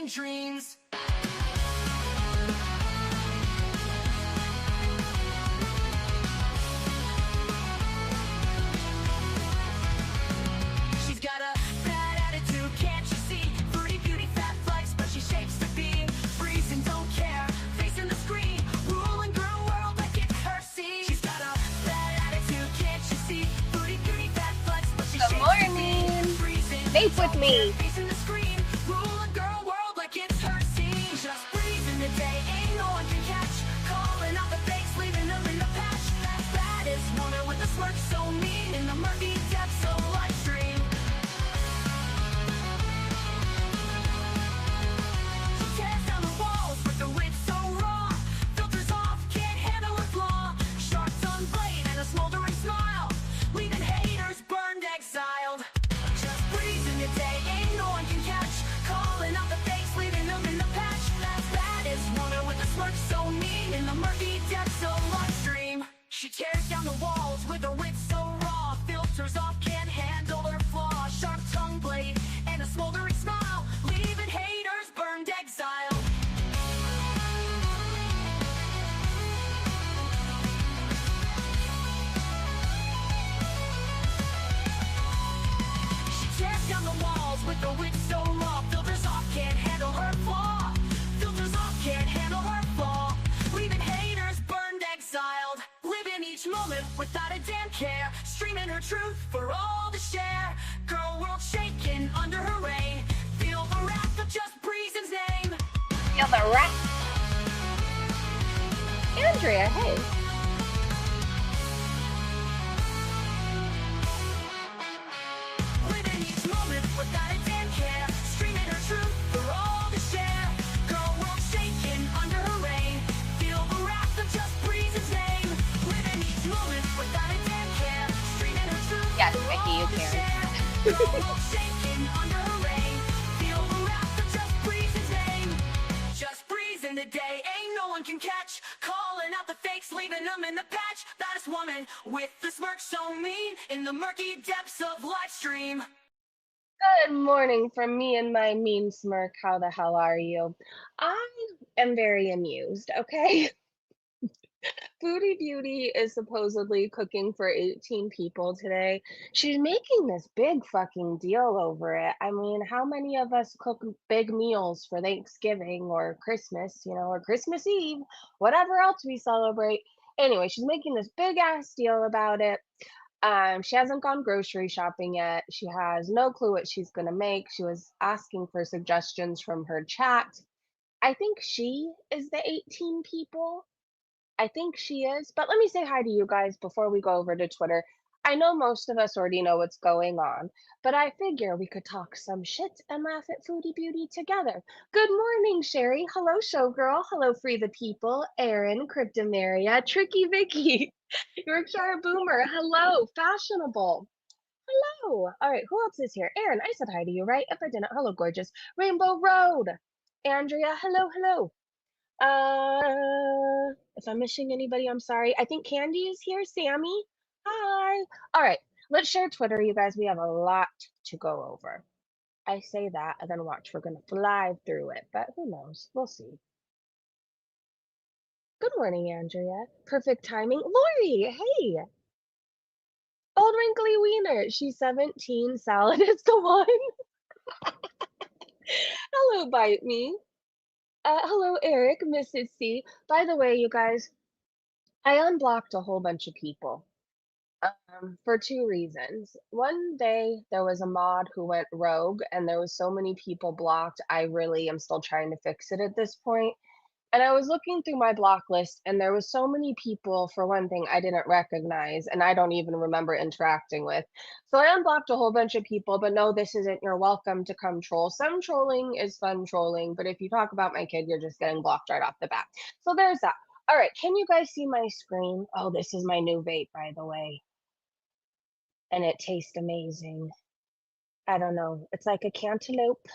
insane dreams. She's got a bad attitude, can't you see? Foodie Beauty, fat flex, but she shapes to be. Freezing, don't care, facing the screen, ruling girl world like it's her scene. She's got a bad attitude, can't you see? Foodie Beauty, fat flex, but she shapes to be. Freezing, Vape with me. facing the screen, ruling girl world like it's her scene. Just breathing the day, ain't no one can catch. Calling out the fakes, leaving them in the patch. That baddest woman with a smirk so mean in the murky depths of life stream. She tears down the walls with the wit so raw. Filters off, can't handle her flaw. Sharp tongue blade and a smoldering smile, leaving haters burned, exiled. Just breezing the day, ain't no one can catch. Calling out the fakes, leaving them in the patch. That baddest woman with a smirk so mean in the murky depths of life stream. She tears down the walls with a wit so raw. Filters off, can't handle her flaw. Sharp tongue blade and a smoldering smile, leaving haters burned, exiled. She tears down the walls with the wit so raw. Filters off, can't handle her flaw. Filters off, can't handle her flaw, leaving haters burned, exiled. Living each moment without a damn care, streaming her truth for all to share. Girl world shaking under her reign, feel the wrath of just Breezen's name. Feel the wrath. Andrea, hey. Living each moment without a damn care, streaming her truth for all to share. Girl world shaking under her reign, feel the wrath of just Breezen's name. Living each moment without a damn care, streaming her truth Yes, for Vicky, you all to can. share. Girl world shaking under her reign, feel the wrath of just Breezen's name. Just breezing the day, ain't no one can catch. Calling out the fakes, leaving them in the patch. Baddest woman with the smirk so mean in the murky depths of live stream. Good morning from me and my mean smirk. How the hell are you? I am very amused, okay? Foodie Beauty is supposedly cooking for 18 people today. She's making this big fucking deal over it. I mean, how many of us cook big meals for Thanksgiving or Christmas, or Christmas Eve, whatever else we celebrate? Anyway, she's making this big ass deal about it. She hasn't gone grocery shopping yet. She has no clue what she's gonna make. She was asking for suggestions from her chat. I think she is the 18 people. I think she is. But let me say hi to you guys before we go over to Twitter. I know most of us already know what's going on, but I figure we could talk some shit and laugh at Foodie Beauty together. Good morning, Sherry. Hello, Showgirl. Hello, Free the People. Aaron, Cryptomaria, Tricky Vicky, Yorkshire Boomer. Hello, Fashionable. Hello. All right, who else is here? Aaron, I said hi to you, right? If I didn't, hello, gorgeous. Rainbow Road. Andrea, hello, hello. If I'm missing anybody, I'm sorry. I think Candy is here. Sammy, hi. All right, let's share Twitter, you guys. We have a lot to go over. I say that, and then watch, we're gonna fly through it, but who knows? We'll see. Good morning, Andrea. Perfect timing. Lori, hey. Old wrinkly wiener. She's 17. Salad is the one. Hello, Bite Me. Hello, Eric, Mrs. C. By the way, you guys, I unblocked a whole bunch of people for two reasons. One day there was a mod who went rogue, and there was so many people blocked. I really am still trying to fix it at this point. And I was looking through my block list, and there was so many people, for one thing, I didn't recognize, and I don't even remember interacting with. So I unblocked a whole bunch of people, but no, this isn't your welcome to come troll. Some trolling is fun trolling, but if you talk about my kid, you're just getting blocked right off the bat. So there's that. All right, can you guys see my screen? Oh, this is my new vape, by the way. And it tastes amazing. I don't know. It's like a cantaloupe,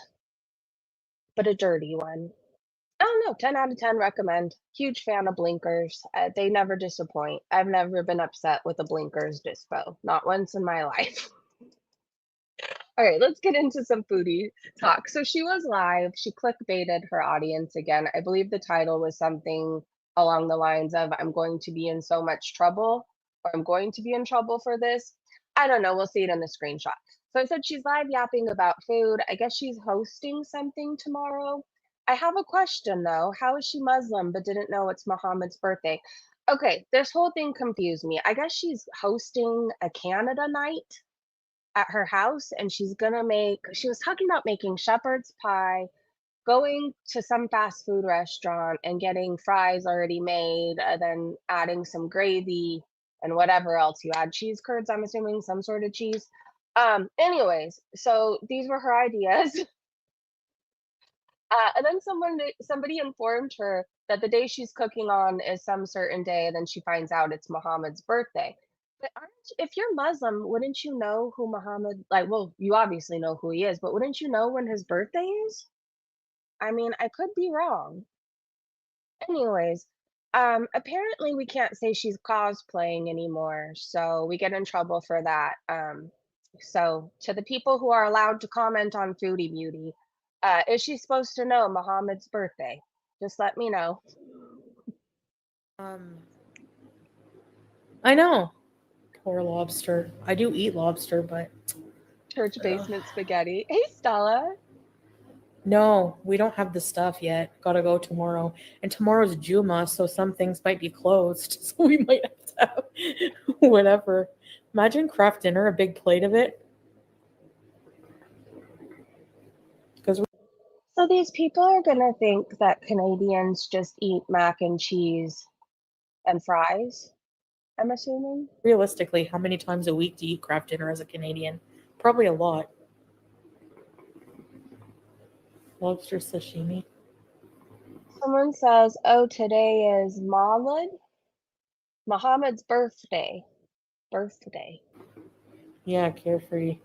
but a dirty one. I don't know, 10 out of 10 recommend. Huge fan of blinkers. They never disappoint. I've never been upset with a blinkers dispo. Not once in my life. All right, let's get into some foodie talk. So she was live. She clickbaited her audience again. I believe the title was something along the lines of "I'm going to be in so much trouble" or "I'm going to be in trouble for this." I don't know. We'll see it in the screenshot. So I said she's live yapping about food. I guess she's hosting something tomorrow. I have a question though. How is she Muslim but didn't know it's Muhammad's birthday? Okay, this whole thing confused me. I guess she's hosting a Canada night at her house, and she was talking about making shepherd's pie, going to some fast food restaurant and getting fries already made, and then adding some gravy and whatever else you add, cheese curds, I'm assuming, some sort of cheese. Anyways, so these were her ideas. And then somebody informed her that the day she's cooking on is some certain day, then she finds out it's Muhammad's birthday. But if you're Muslim, wouldn't you know who Muhammad, like, well, you obviously know who he is, but wouldn't you know when his birthday is? I mean, I could be wrong. Anyways, apparently we can't say she's cosplaying anymore, so we get in trouble for that. So to the people who are allowed to comment on Foodie Beauty, is she supposed to know Muhammad's birthday? Just let me know. Um, I know. Poor lobster. I do eat lobster, but Church basement spaghetti. Hey, Stella. no, we don't have the stuff yet. Gotta go tomorrow. And tomorrow's Juma, so some things might be closed. So we might have to have whatever. Imagine craft dinner, a big plate of it. Because So these people are gonna think that Canadians just eat mac and cheese and fries, I'm assuming. realistically, how many times a week do you eat craft dinner as a Canadian? Probably a lot. Lobster sashimi. Someone says, "Oh, today is Maulid, Muhammad's birthday." Birthday. Yeah, carefree.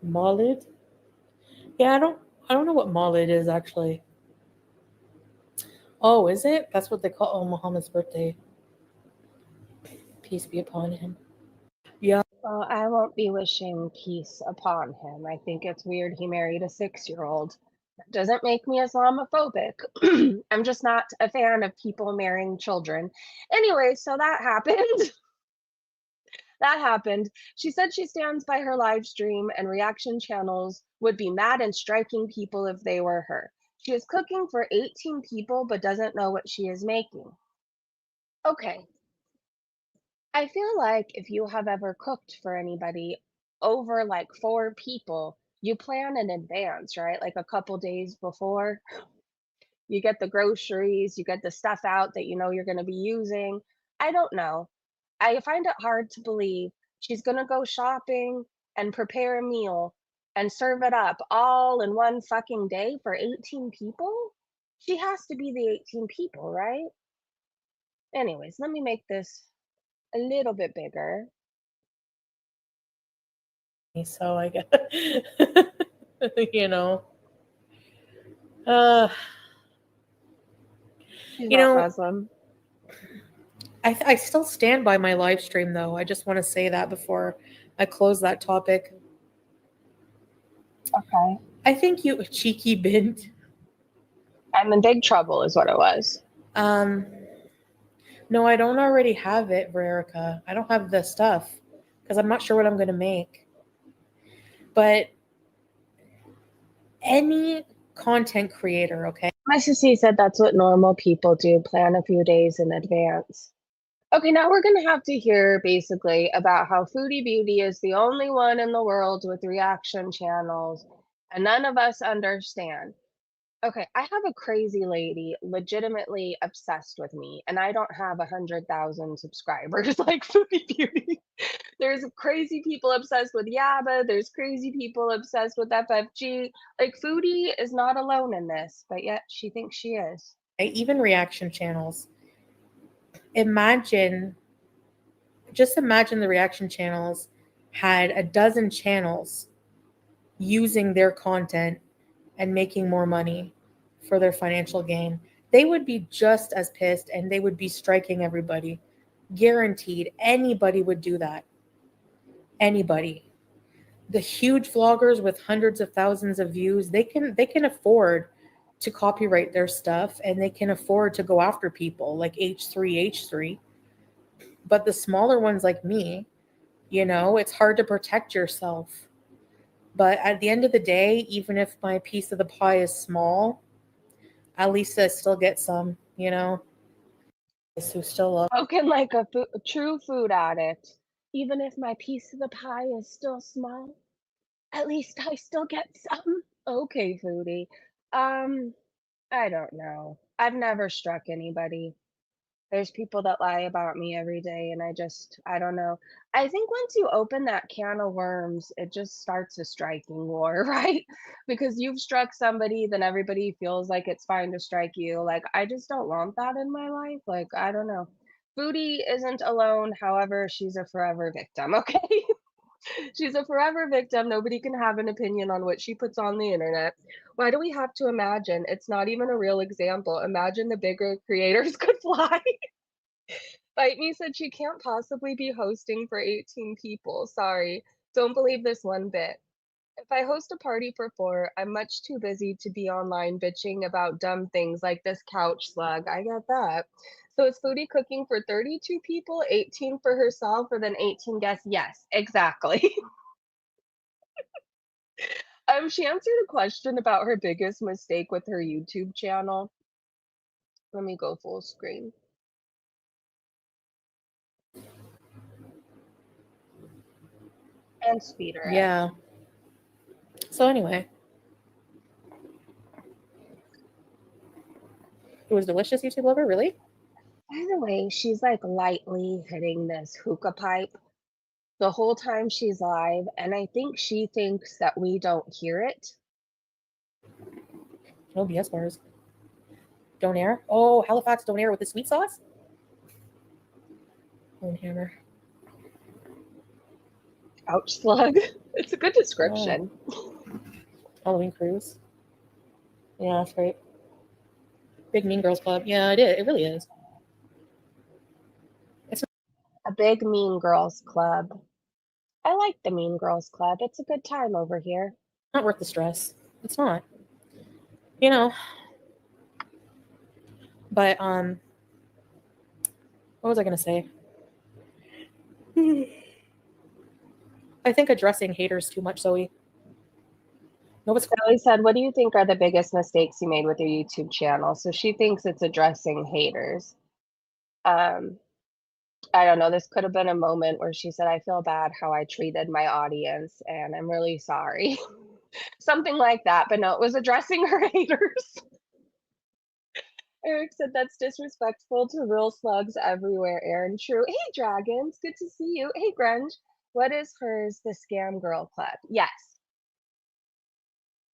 Maulid? Yeah, I don't know what Maulid is actually. Oh, is it? That's what they call Muhammad's birthday. Peace be upon him. Yeah. Well, I won't be wishing peace upon him. I think it's weird he married a 6-year-old. That doesn't make me Islamophobic. I'm just not a fan of people marrying children. Anyway, so that happened. That happened. She said she stands by her live stream and reaction channels would be mad and striking people if they were her. She is cooking for 18 people but doesn't know what she is making. Okay, I feel like if you have ever cooked for anybody over like 4 people, you plan in advance, right? Like a couple days before. You get the groceries, you get the stuff out that you know you're going to be using. I don't know. I find it hard to believe she's going to go shopping and prepare a meal and serve it up all in one fucking day for 18 people. She has to be the 18 people, right? Anyways, let me make this a little bit bigger. So I guess you know. Uh She's you not know, Muslim. I still stand by my live stream though. I just want to say that before I close that topic. Okay. I think you cheeky bint. I'm in big trouble, is what it was. Um no, I don't already have it, Verica. I don't have the stuff because I'm not sure what I'm going to make. But any content creator, okay? My sissy said that's what normal people do, plan a few days in advance. Okay, now we're gonna have to hear basically about how Foodie Beauty is the only one in the world with reaction channels, and none of us understand. Okay, I have a crazy lady legitimately obsessed with me, and I don't have 100,000 subscribers like Foodie Beauty. There's crazy people obsessed with Yaba. There's crazy people obsessed with FFG. Like, Foodie is not alone in this, but yet she thinks she is. Even reaction channels. Just imagine the reaction channels had a dozen channels using their content and making more money for their financial gain. They would be just as pissed and they would be striking everybody. Guaranteed. Anybody would do that. anybody. The huge vloggers with hundreds of thousands of views, they can afford to copyright their stuff, and they can afford to go after people like H3. But the smaller ones like me, it's hard to protect yourself. But at the end of the day, even if my piece of the pie is small, at least I still get some, who still love. Spoken like a true food addict. Even if my piece of the pie is still small, at least I still get some. Okay, foodie. I don't know. I've never struck anybody. There's people that lie about me every day, and I don't know. I think once you open that can of worms, it just starts a striking war, right? Because you've struck somebody, then everybody feels like it's fine to strike you. Like, I just don't want that in my life. Like, I don't know. Foodie isn't alone. However, she's a forever victim, okay? She's a forever victim. Nobody can have an opinion on what she puts on the internet. Why do we have to imagine? It's not even a real example. Imagine the bigger creators could fly. Bite Me said she can't possibly be hosting for 18 people. Sorry. Don't believe this one bit. If I host a party for 4, I'm much too busy to be online bitching about dumb things like this couch slug. I get that. So is Foodie cooking for 32 people, 18 for herself, or then 18 guests? Yes, exactly. She answered a question about her biggest mistake with her YouTube channel. Let me go full screen. And speed her up. Yeah. So anyway, it was delicious, YouTube lover, really? By the way, she's like lightly hitting this hookah pipe the whole time she's live, and I think she thinks that we don't hear it. No BS bars. Donair. Oh, Halifax Donair with the sweet sauce? Bone hammer. Ouch slug. It's a good description. Halloween cruise. Yeah, that's great. Big Mean Girls Club. Yeah, it is. It really is. A big Mean Girls Club. I like the Mean Girls Club. It's a good time over here. Not worth the stress. It's not. But what was I gonna say? I think addressing haters too much, Zoe. Zoe said, what do you think are the biggest mistakes you made with your YouTube channel? So she thinks it's addressing haters. I don't know. This could have been a moment where she said, I feel bad how I treated my audience and I'm really sorry. Something like that. But no, it was addressing her haters. Eric said that's disrespectful to real slugs everywhere, Aaron. True. Hey, Dragons. Good to see you. Hey, Grunge. What is hers? The Scam Girl Club. Yes.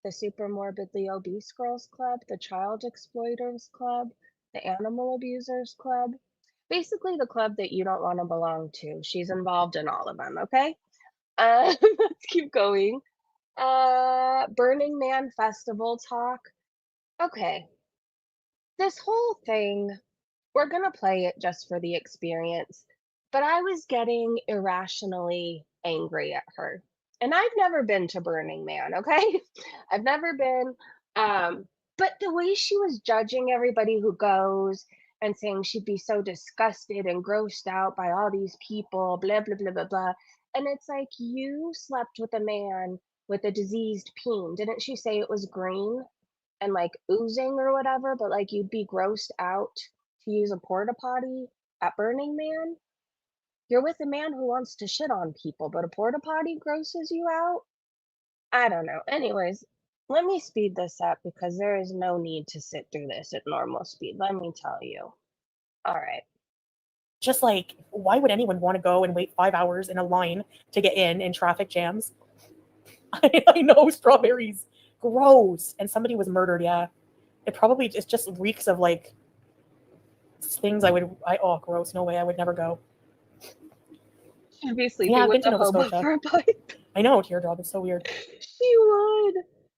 The Super Morbidly Obese Girls Club, the Child Exploiters Club, the Animal Abusers Club. Basically, the club that you don't want to belong to. She's involved in all of them, okay? Let's keep going. Burning Man Festival talk. Okay. This whole thing, we're going to play it just for the experience. But I was getting irrationally angry at her. And I've never been to Burning Man, okay? I've never been. But the way she was judging everybody who goes and saying she'd be so disgusted and grossed out by all these people, blah, blah, blah, blah, blah. And it's like, you slept with a man with a diseased peen. Didn't she say it was green and like oozing or whatever? But like, you'd be grossed out to use a porta potty at Burning Man? You're with a man who wants to shit on people, but a porta potty grosses you out? I don't know. Anyways, let me speed this up because there is no need to sit through this at normal speed. Let me tell you. All right. Just like, why would anyone want to go and wait 5 hours in a line to get in traffic jams? I know, strawberries. Gross. And somebody was murdered, yeah. It just reeks of like things oh, gross. No way, I would never go. She'd be sleeping with a hobo for a pipe. I know, teardrop. It's so weird. She would.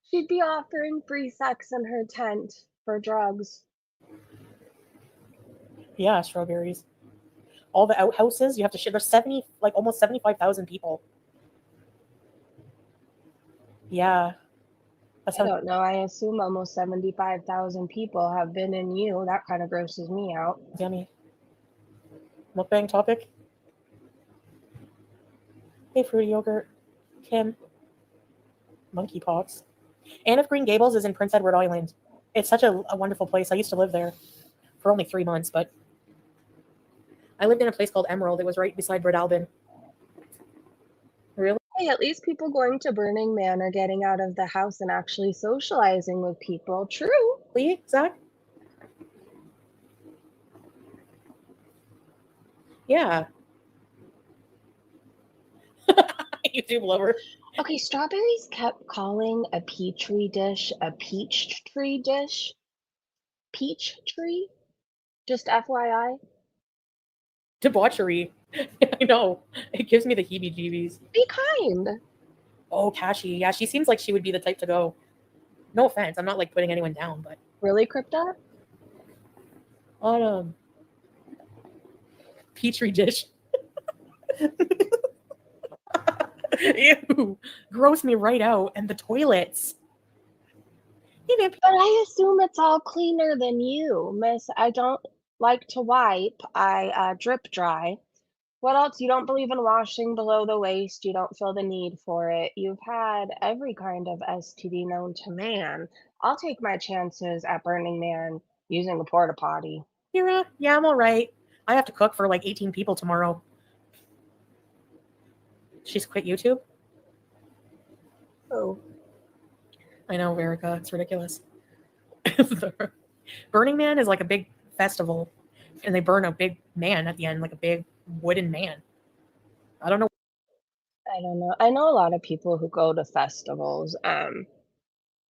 She'd be offering free sex in her tent for drugs. Yeah, strawberries. All the outhouses, you have to shit. There's almost 75,000 people Yeah. That's I how don't know. I assume almost 75,000 people have been in you. That kind of grosses me out. yummy. Mukbang topic. Hey, fruity yogurt. Kim. Monkeypox. Anne of Green Gables is in Prince Edward Island. It's such a wonderful place. I used to live there for only 3 months, but I lived in a place called Emerald. It was right beside Breadalbyn. Really? Hey, at least people going to Burning Man are getting out of the house and actually socializing with people. True. Zach? Yeah. YouTube lover. Okay, strawberries kept calling a petri dish a peach tree dish. Peach tree? Just FYI. Debauchery. I know. It gives me the heebie-jeebies. Be kind. Oh, Cashy. Yeah, she seems like she would be the type to go. No offense. I'm not like putting anyone down, but Really, Crypta? on petri dish. Ew. Gross me right out. And the toilets. But I assume it's all cleaner than you, miss. I don't like to wipe. I drip dry. What else? You don't believe in washing below the waist. You don't feel the need for it. You've had every kind of STD known to man. I'll take my chances at Burning Man using a porta potty. Mira, yeah, I'm all right. I have to cook for like 18 people tomorrow. She's quit YouTube? Oh. I know, Erica. It's ridiculous. Burning Man is like a big festival, and they burn a big man at the end, like a big wooden man. I don't know. I don't know. I know a lot of people who go to festivals.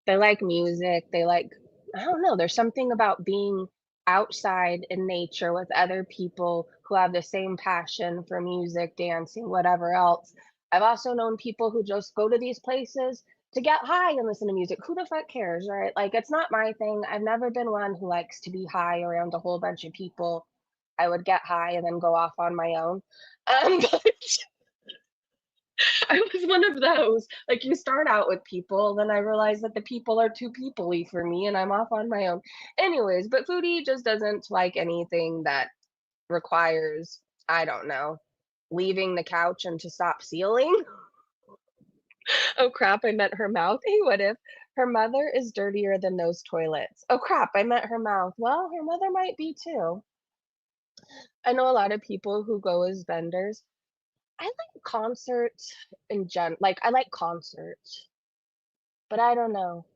They like music. They like, I don't know, there's something about being outside in nature with other people who have the same passion for music, dancing, whatever else. I've also known people who just go to these places to get high and listen to music. Who the fuck cares, right? Like, it's not my thing. I've never been one who likes to be high around a whole bunch of people. I would get high and then go off on my own. But I was one of those. Like, you start out with people, then I realize that the people are too people-y for me, and I'm off on my own. Anyways, but Foodie just doesn't like anything that requires, I don't know, leaving the couch and to stop sealing. Oh crap, I meant her mouth. Hey, what if her mother is dirtier than those toilets? Oh crap, I meant her mouth. Well, her mother might be too. I know a lot of people who go as vendors. I like concerts in like I like concerts, but I don't know.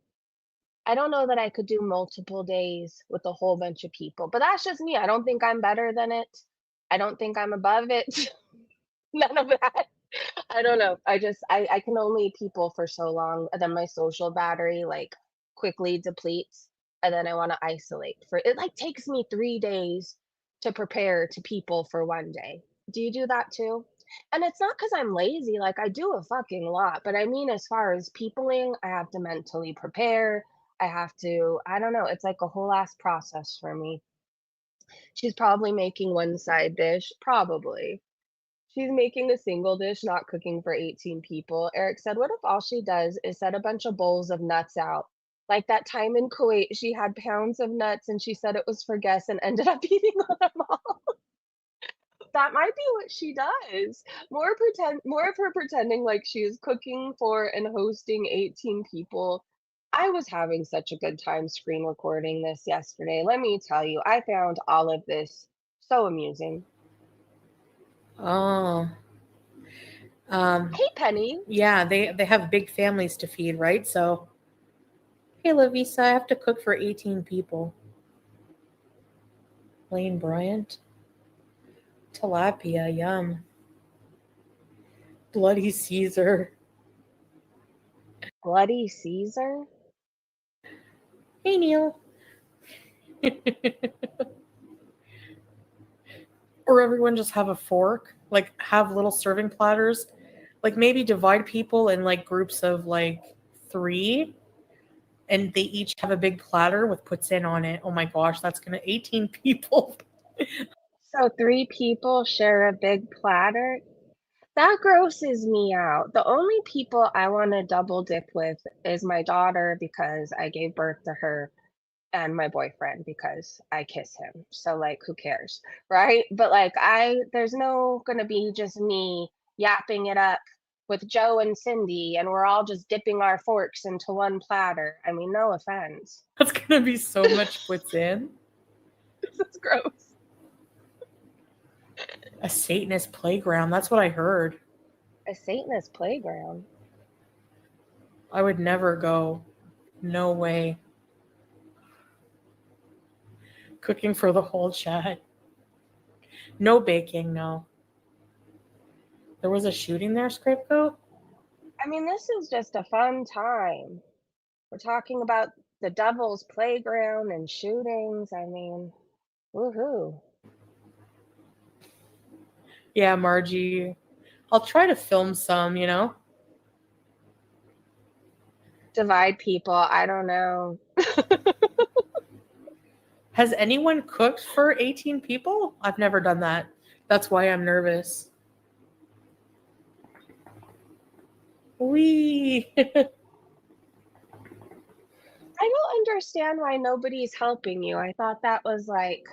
I don't know that I could do multiple days with a whole bunch of people, but that's just me. I don't think I'm better than it. I don't think I'm above it. None of that. I don't know. I can only people for so long, and then my social battery like quickly depletes, and then I want to isolate. For it like takes me 3 days to prepare to people for 1 day. Do you do that too? And it's not because I'm lazy, like I do a fucking lot, but I mean as far as peopling, I have to mentally prepare. I have to, I don't know, it's like a whole ass process for me. She's probably making one side dish, probably. She's making a single dish, not cooking for 18 people. Eric said, "What if all she does is set a bunch of bowls of nuts out? Like that time in Kuwait, she had pounds of nuts and she said it was for guests and ended up eating them all." That might be what she does. More of her pretending like she is cooking for and hosting 18 people. I was having such a good time screen recording this yesterday. Let me tell you, I found all of this so amusing. Oh. Hey, Penny. Yeah, they have big families to feed, right? So, hey, Lavisa, I have to cook for 18 people. Lane Bryant. Tilapia, yum. Bloody Caesar. Bloody Caesar? Hey, Neil. Or everyone just have a fork, like have little serving platters, like maybe divide people in like groups of like 3, and they each have a big platter with puts in on it. Oh my gosh, that's gonna 18 people. So 3 people share a big platter? That grosses me out. The only people I want to double dip with is my daughter because I gave birth to her, and my boyfriend because I kiss him. So like who cares, right? But like there's no gonna be just me yapping it up with Joe and Cindy and we're all just dipping our forks into one platter. I mean, no offense. That's gonna be so much puts in. This is gross. A Satanist playground. That's what I heard. A Satanist playground. I would never go. No way. Cooking for the whole chat. No baking, no. There was a shooting there, Scapegoat? I mean, this is just a fun time. We're talking about the devil's playground and shootings. I mean, woohoo. Yeah, Margie. I'll try to film some, you know? Divide people. I don't know. Has anyone cooked for 18 people? I've never done that. That's why I'm nervous. Wee. I don't understand why nobody's helping you. I thought that was like,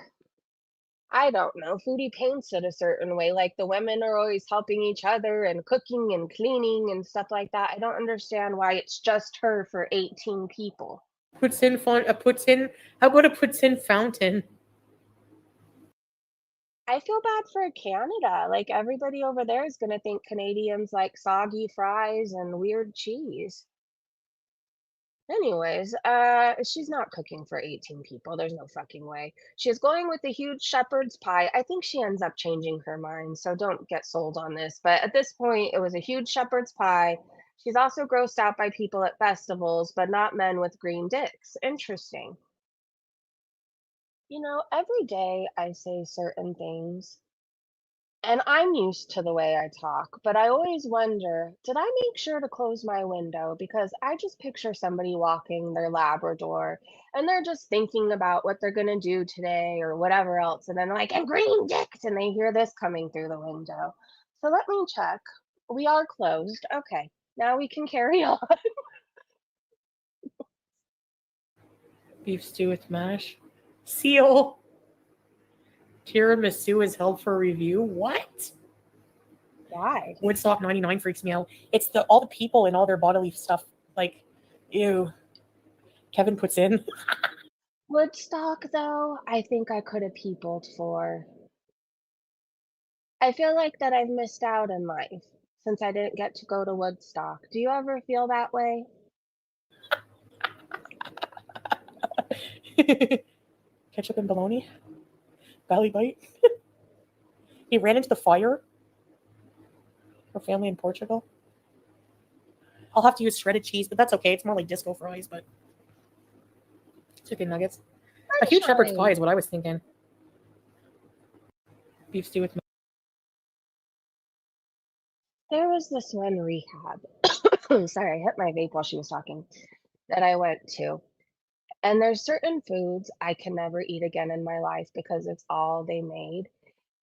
I don't know, Foodie paints it a certain way. Like the women are always helping each other and cooking and cleaning and stuff like that. I don't understand why it's just her for 18 people. Puts in fun. How about a puts in fountain? I feel bad for Canada. Like everybody over there is going to think Canadians like soggy fries and weird cheese. Anyways, she's not cooking for 18 people. There's no fucking way. She's going with the huge shepherd's pie. I think she ends up changing her mind, so don't get sold on this. But at this point, it was a huge shepherd's pie. She's also grossed out by people at festivals, but not men with green dicks. Interesting. You know, every day I say certain things, and I'm used to the way I talk, but I always wonder, did I make sure to close my window? Because I just picture somebody walking their Labrador and they're just thinking about what they're going to do today or whatever else. And then, like, and green dicks, and they hear this coming through the window. So let me check. We are closed. Okay. Now we can carry on. Beef stew with mash. Seal. Tiramisu is held for review. What? Why? Woodstock 99 freaks me out. It's all the people and all their bodily stuff. Like, ew. Kevin puts in. Woodstock, though, I think I could have peopled for. I feel like that I've missed out in life since I didn't get to go to Woodstock. Do you ever feel that way? Ketchup and bologna. Belly bite. He ran into the fire. Her family in Portugal. I'll have to use shredded cheese, but that's okay. It's more like disco fries, but chicken nuggets. A huge shepherd's pie is what I was thinking. Beef stew with. There was this one rehab. Sorry, I hit my vape while she was talking. That I went to. And there's certain foods I can never eat again in my life because it's all they made.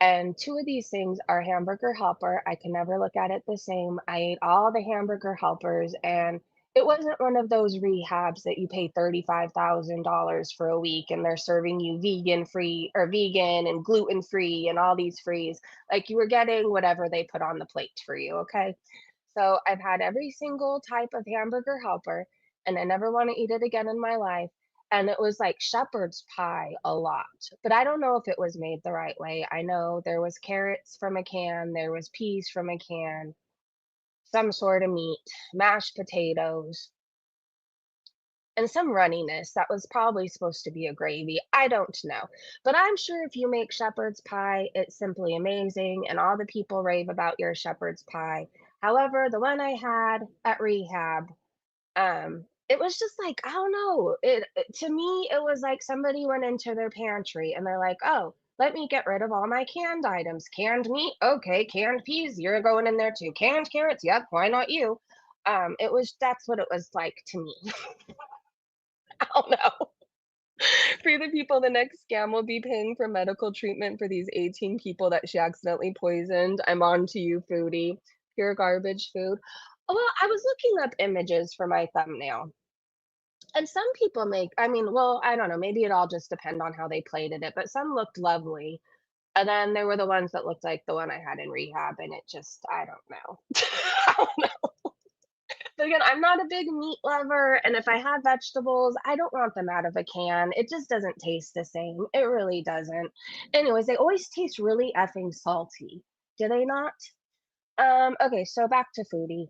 And two of these things are hamburger helper. I can never look at it the same. I ate all the hamburger helpers, and it wasn't one of those rehabs that you pay $35,000 for a week and they're serving you vegan free or vegan and gluten free and all these frees. Like you were getting whatever they put on the plate for you. Okay. So I've had every single type of hamburger helper, and I never want to eat it again in my life. And it was like shepherd's pie a lot, but I don't know if it was made the right way. I know there was carrots from a can, there was peas from a can, some sort of meat, mashed potatoes, and some runniness that was probably supposed to be a gravy. I don't know. But I'm sure if you make shepherd's pie, it's simply amazing, and all the people rave about your shepherd's pie. However, the one I had at rehab, it was just like, I don't know. To me, it was like somebody went into their pantry and they're like, oh, let me get rid of all my canned items. Canned meat, okay. Canned peas, you're going in there too. Canned carrots, yep. Why not you? That's what it was like to me. I don't know. For the people, the next scam will be paying for medical treatment for these 18 people that she accidentally poisoned. I'm on to you, Foodie. Pure garbage food. Well, I was looking up images for my thumbnail. And some people make, I mean, well, I don't know, maybe it all just depend on how they plated it, but some looked lovely. And then there were the ones that looked like the one I had in rehab, and it just, I don't know. I don't know. But again, I'm not a big meat lover, and if I have vegetables, I don't want them out of a can. It just doesn't taste the same. It really doesn't. Anyways, they always taste really effing salty. Do they not? Okay, so back to Foodie.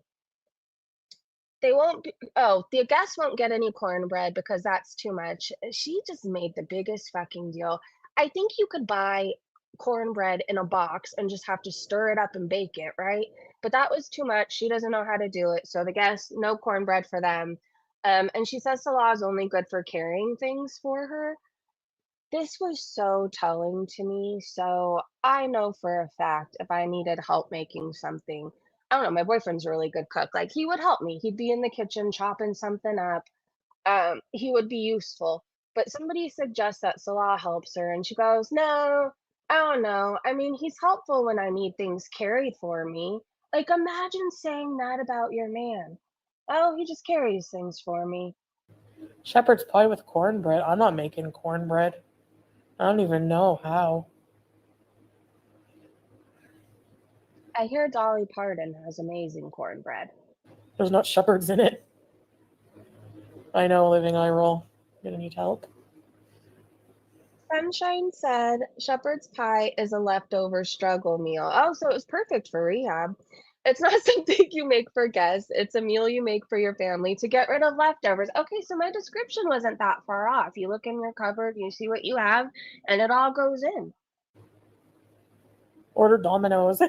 They won't be, oh, the guests won't get any cornbread because that's too much. She just made the biggest fucking deal. I think you could buy cornbread in a box and just have to stir it up and bake it, right? But that was too much. She doesn't know how to do it. So the guests, no cornbread for them. And she says Salah is only good for carrying things for her. This was so telling to me. So I know for a fact if I needed help making something, I don't know, my boyfriend's a really good cook. Like he would help me. He'd be in the kitchen chopping something up. He would be useful. But somebody suggests that Salah helps her and she goes, "No, I don't know. I mean, he's helpful when I need things carried for me." Like imagine saying that about your man. "Oh, he just carries things for me." Shepherd's pie with cornbread. I'm not making cornbread. I don't even know how. I hear Dolly Parton has amazing cornbread. There's not shepherds in it. I know, living eye roll. Gonna need help. Sunshine said shepherd's pie is a leftover struggle meal. Oh, so it was perfect for rehab. It's not something you make for guests. It's a meal you make for your family to get rid of leftovers. Okay, so my description wasn't that far off. You look in your cupboard, you see what you have, and it all goes in. Order Domino's.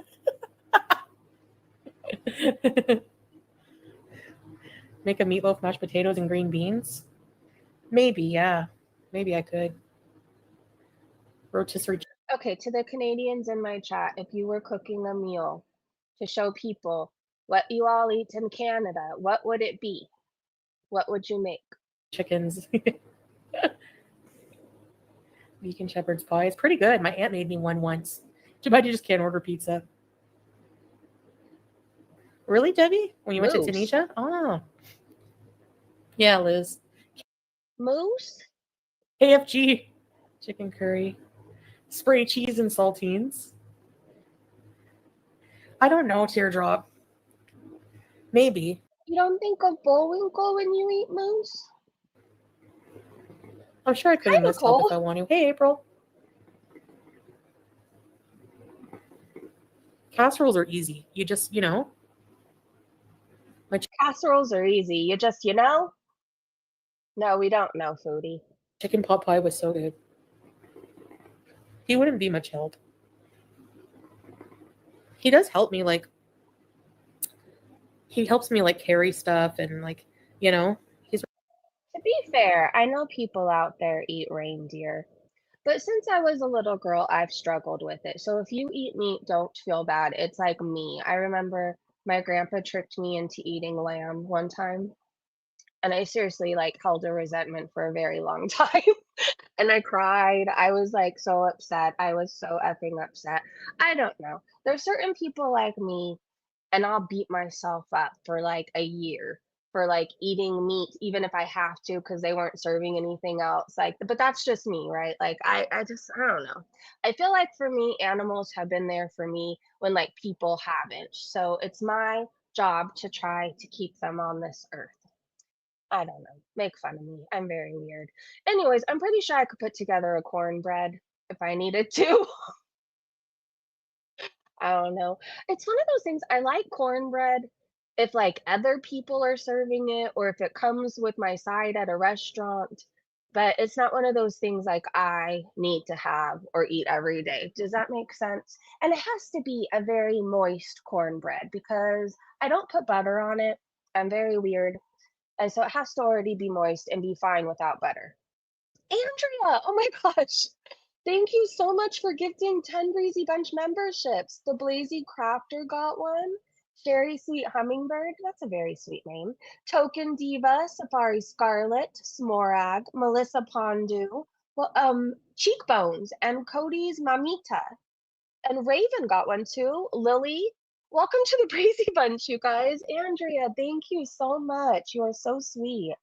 Make a meatloaf, mashed potatoes, and green beans? Maybe, yeah. Maybe I could. Rotisserie. Okay, to the Canadians in my chat, if you were cooking a meal to show people what you all eat in Canada, what would it be? What would you make? Chickens. Vegan shepherd's pie. It's pretty good. My aunt made me one once. Too bad you just can't order pizza. Really, Debbie? When you went to Moose. Tunisia? Oh. Yeah, Liz. Moose? KFG. Chicken curry. Spray cheese and saltines. I don't know, Teardrop. Maybe. You don't think of Bullwinkle when you eat moose? I'm sure I could have Hi, missed help if Nicole. I want to. Hey, April. Casseroles are easy. You just, Casseroles are easy. You just, No, we don't know, Foodie. chicken pot pie was so good. He wouldn't be much help. He does help me, he helps me, carry stuff and, he's To be fair, I know people out there eat reindeer. But since I was a little girl, I've struggled with it. So if you eat meat, don't feel bad. It's like me. I remember my grandpa tricked me into eating lamb one time. And I seriously held a resentment for a very long time. And I cried. I was so upset. I was so effing upset. I don't know. There's certain people like me, and I'll beat myself up for a year for eating meat, even if I have to, because they weren't serving anything else. But that's just me, right? I don't know. I feel like for me, animals have been there for me when people haven't. So it's my job to try to keep them on this earth. I don't know. Make fun of me. I'm very weird. Anyways, I'm pretty sure I could put together a cornbread if I needed to. I don't know. It's one of those things. I like cornbread if other people are serving it or if it comes with my side at a restaurant, but it's not one of those things I need to have or eat every day. Does that make sense? And it has to be a very moist cornbread because I don't put butter on it. I'm very weird. And so it has to already be moist and be fine without butter. Andrea, oh my gosh. Thank you so much for gifting 10 Breezy Bunch memberships. The Blazy Crafter got one. Cherry Sweet Hummingbird, that's a very sweet name. Token Diva, Safari Scarlet, Smorag, Melissa Pondu, well, Cheekbones, and Cody's Mamita. And Raven got one too. Lily, welcome to the Crazy Bunch, you guys. Andrea, thank you so much. You are so sweet.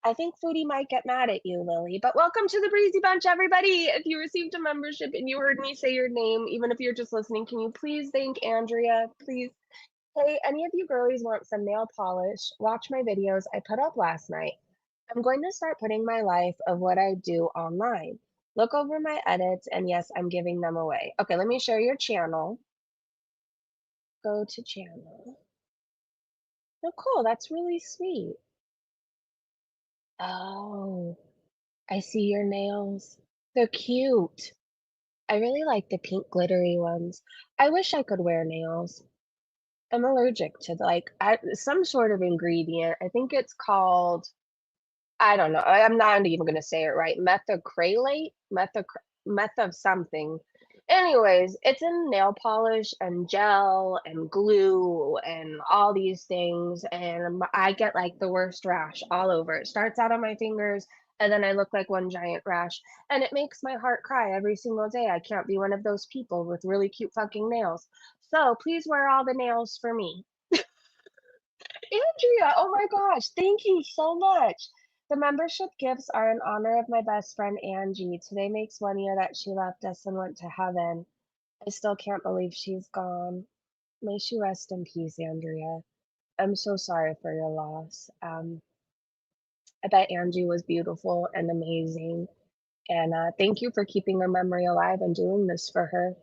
I think Foodie might get mad at you, Lily, but welcome to the Breezy Bunch, everybody. If you received a membership and you heard me say your name, even if you're just listening, can you please thank Andrea? Please. Hey, any of you girlies want some nail polish? Watch my videos I put up last night. I'm going to start putting my life of what I do online. Look over my edits, and yes, I'm giving them away. Okay, let me share your channel. Go to channel. Oh, cool. That's really sweet. Oh, I see your nails. They're cute. I really like the pink glittery ones. I wish I could wear nails. I'm allergic to some sort of ingredient. I think it's called, I don't know. I'm not even going to say it right. Methacrylate, meth of something. Anyways, it's in nail polish and gel and glue and all these things, and I get like the worst rash all over. It starts out on my fingers, and then I look like one giant rash, and it makes my heart cry every single day. I can't be one of those people with really cute fucking nails. So please wear all the nails for me. Andrea, oh my gosh, thank you so much. The membership gifts are in honor of my best friend Angie. Today makes 1 year that she left us and went to heaven. I still can't believe she's gone. May she rest in peace, Andrea. I'm so sorry for your loss. I bet Angie was beautiful and amazing. And thank you for keeping her memory alive and doing this for her.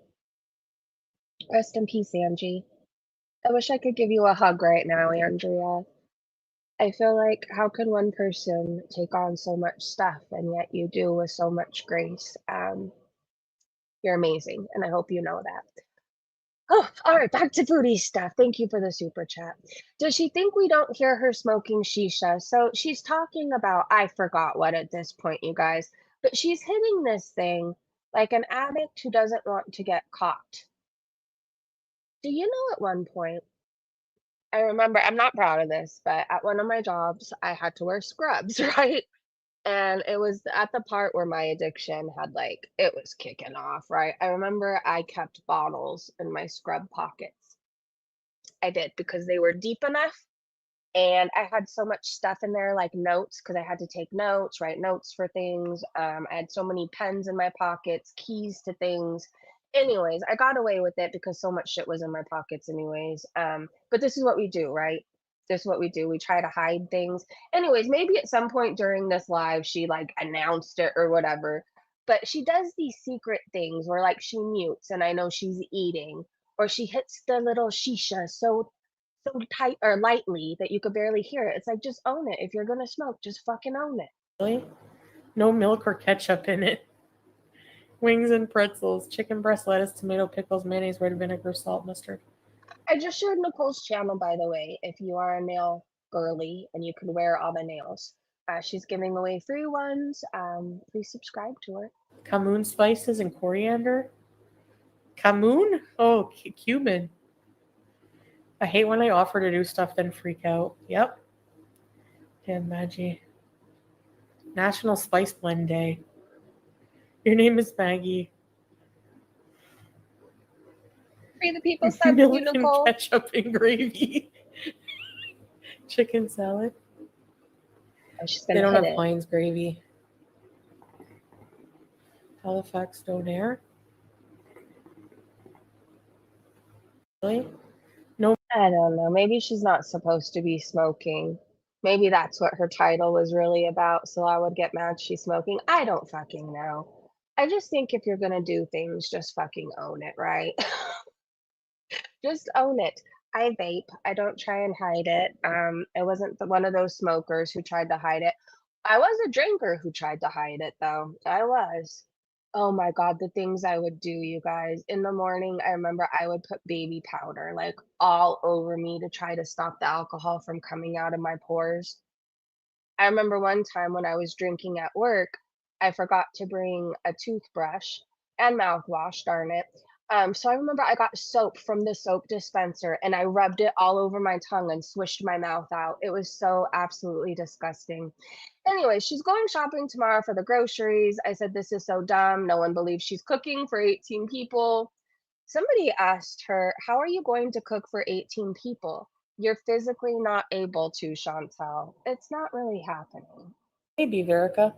Rest in peace, Angie. I wish I could give you a hug right now, Andrea. I feel like how can one person take on so much stuff and yet you do with so much grace? You're amazing, and I hope you know that. Oh, all right, back to foodie stuff. Thank you for the super chat. Does she think we don't hear her smoking shisha? So she's talking about, I forgot what at this point, you guys, but she's hitting this thing like an addict who doesn't want to get caught. Do you know at one point, I remember, I'm not proud of this, but at one of my jobs, I had to wear scrubs, right? And it was at the part where my addiction had it was kicking off, right? I remember I kept bottles in my scrub pockets. I did because they were deep enough and I had so much stuff in there, like notes, because I had to take notes, write notes for things. I had so many pens in my pockets, keys to things. Anyways, I got away with it because so much shit was in my pockets, anyways. But this is what we do, right? This is what we do. We try to hide things. Anyways, maybe at some point during this live, she announced it or whatever. But she does these secret things where she mutes and I know she's eating, or she hits the little shisha so tight or lightly that you could barely hear it. It's like, just own it. If you're gonna smoke, just fucking own it. Really? No milk or ketchup in it. Wings and pretzels, chicken breast, lettuce, tomato, pickles, mayonnaise, red vinegar, salt, mustard. I just shared Nicole's channel, by the way, if you are a nail girly and you can wear all the nails. She's giving away free ones. Please subscribe to her. Camoon spices and coriander. Camoon? Oh, Cuban. I hate when I offer to do stuff then freak out. Yep. Damn Maggie. National Spice Blend Day. Your name is Maggie. Free the people side with Milk you, and Nicole. ketchup and gravy. Chicken salad. Oh, she's They gonna don't hit have it. Heinz gravy. Halifax Donair. Really? No. I don't know. Maybe she's not supposed to be smoking. Maybe that's what her title was really about, so I would get mad she's smoking. I don't fucking know. I just think if you're gonna do things, just fucking own it, right? Just own it. I vape. I don't try and hide it. I wasn't one of those smokers who tried to hide it. I was a drinker who tried to hide it, though. I was. Oh my God, the things I would do, you guys. In the morning, I remember I would put baby powder all over me to try to stop the alcohol from coming out of my pores. I remember one time when I was drinking at work, I forgot to bring a toothbrush and mouthwash, darn it. So I remember I got soap from the soap dispenser and I rubbed it all over my tongue and swished my mouth out. It was so absolutely disgusting. Anyway, she's going shopping tomorrow for the groceries. I said, "This is so dumb. No one believes she's cooking for 18 people." Somebody asked her, "How are you going to cook for 18 people? You're physically not able to, Chantal. It's not really happening." Maybe Verica.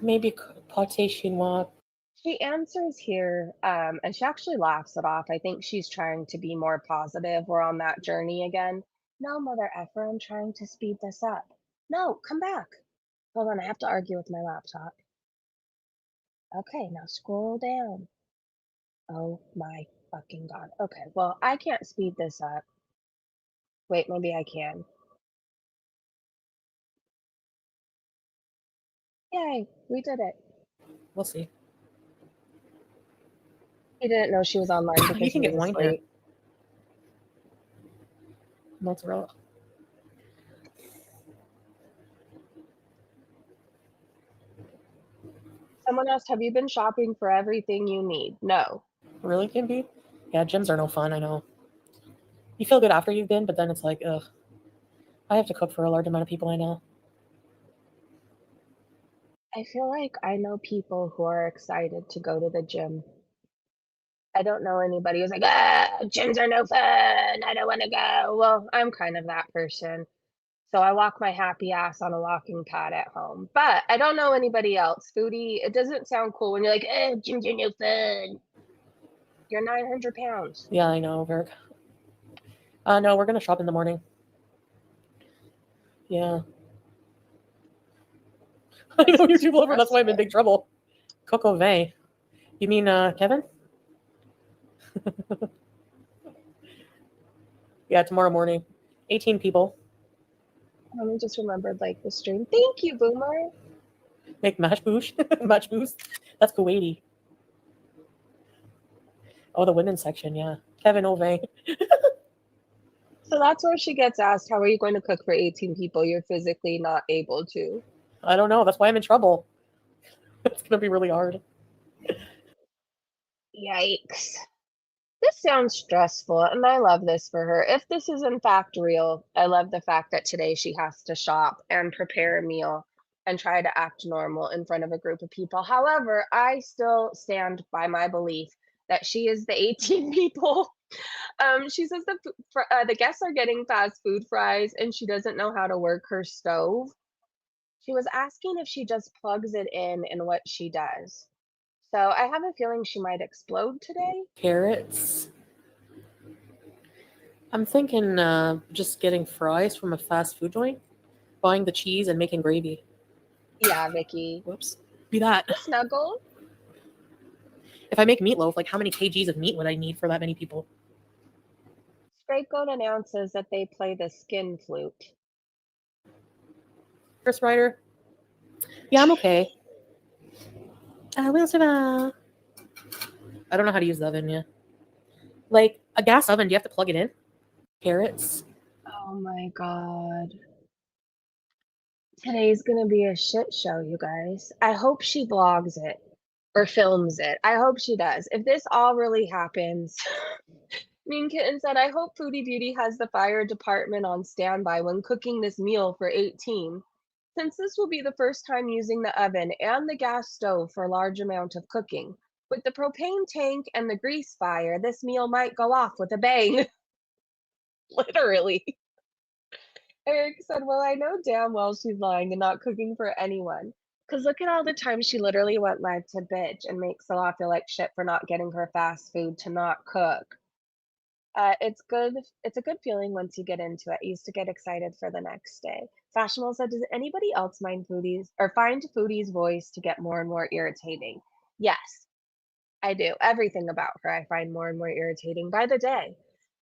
Maybe pâté chinois. She answers here, and she actually laughs it off. I think she's trying to be more positive. We're on that journey again. "No, mother effer, I'm trying to speed this up." "No, come back." Hold on, I have to argue with my laptop. Okay, now scroll down. Oh my fucking god. Okay, well, I can't speed this up. Wait, maybe I can. Yay, we did it. We'll see. He didn't know she was online You because can he get was wine here. asleep. Mozzarella. Someone asked, "Have you been shopping for everything you need?" No. Really can be? Yeah, gyms are no fun, I know. You feel good after you've been, but then it's like, ugh. I have to cook for a large amount of people I know. I feel like I know people who are excited to go to the gym. I don't know anybody who's like, "Ah, gyms are no fun. I don't want to go." Well, I'm kind of that person. So I walk my happy ass on a walking pad at home. But I don't know anybody else. Foodie, it doesn't sound cool when you're like, gyms are no fun. You're 900 pounds. Yeah, I know, Verica. No, we're gonna shop in the morning. Yeah. I know you're too over. That's why I'm in big trouble. Coco Vin. You mean Kevin? Yeah, tomorrow morning. 18 people. Let me just remembered like the stream. Thank you, Boomer. Make mashboosh. Mashboosh. That's Kuwaiti. Oh, the women's section, yeah. Kevin Ovang. So that's where she gets asked, "How are you going to cook for 18 people? You're physically not able to." I don't know. That's why I'm in trouble. It's gonna be really hard. Yikes. This sounds stressful, and I love this for her. If this is in fact real, I love the fact that today she has to shop and prepare a meal and try to act normal in front of a group of people. However, I still stand by my belief that she is the 18 people. She says the guests are getting fast food fries and she doesn't know how to work her stove. She was asking if she just plugs it in and what she does. So I have a feeling she might explode today. Carrots. I'm thinking just getting fries from a fast food joint, buying the cheese and making gravy. Yeah, Vicky. Whoops. Be that. Snuggle. If I make meatloaf, like how many kgs of meat would I need for that many people? Straight Goat announces that they play the skin flute. Chris Ryder. Yeah, I'm okay. I will survive. I don't know how to use the oven yet. Like a gas oven, do you have to plug it in? Carrots. Oh my god. Today's gonna be a shit show, you guys. I hope she vlogs it or films it. I hope she does. If this all really happens, Mean Kitten said, "I hope Foodie Beauty has the fire department on standby when cooking this meal for 18. Since this will be the first time using the oven and the gas stove for a large amount of cooking. With the propane tank and the grease fire, this meal might go off with a bang." Literally. Eric said, "Well, I know damn well she's lying and not cooking for anyone. Because look at all the times she literally went live to bitch and make Salah feel like shit for not getting her fast food to not cook." It's good. It's a good feeling once you get into it. I used to get excited for the next day. Fashionable said, "Does anybody else mind Foodie's or find Foodie's voice to get more and more irritating?" Yes, I do. Everything about her I find more and more irritating by the day.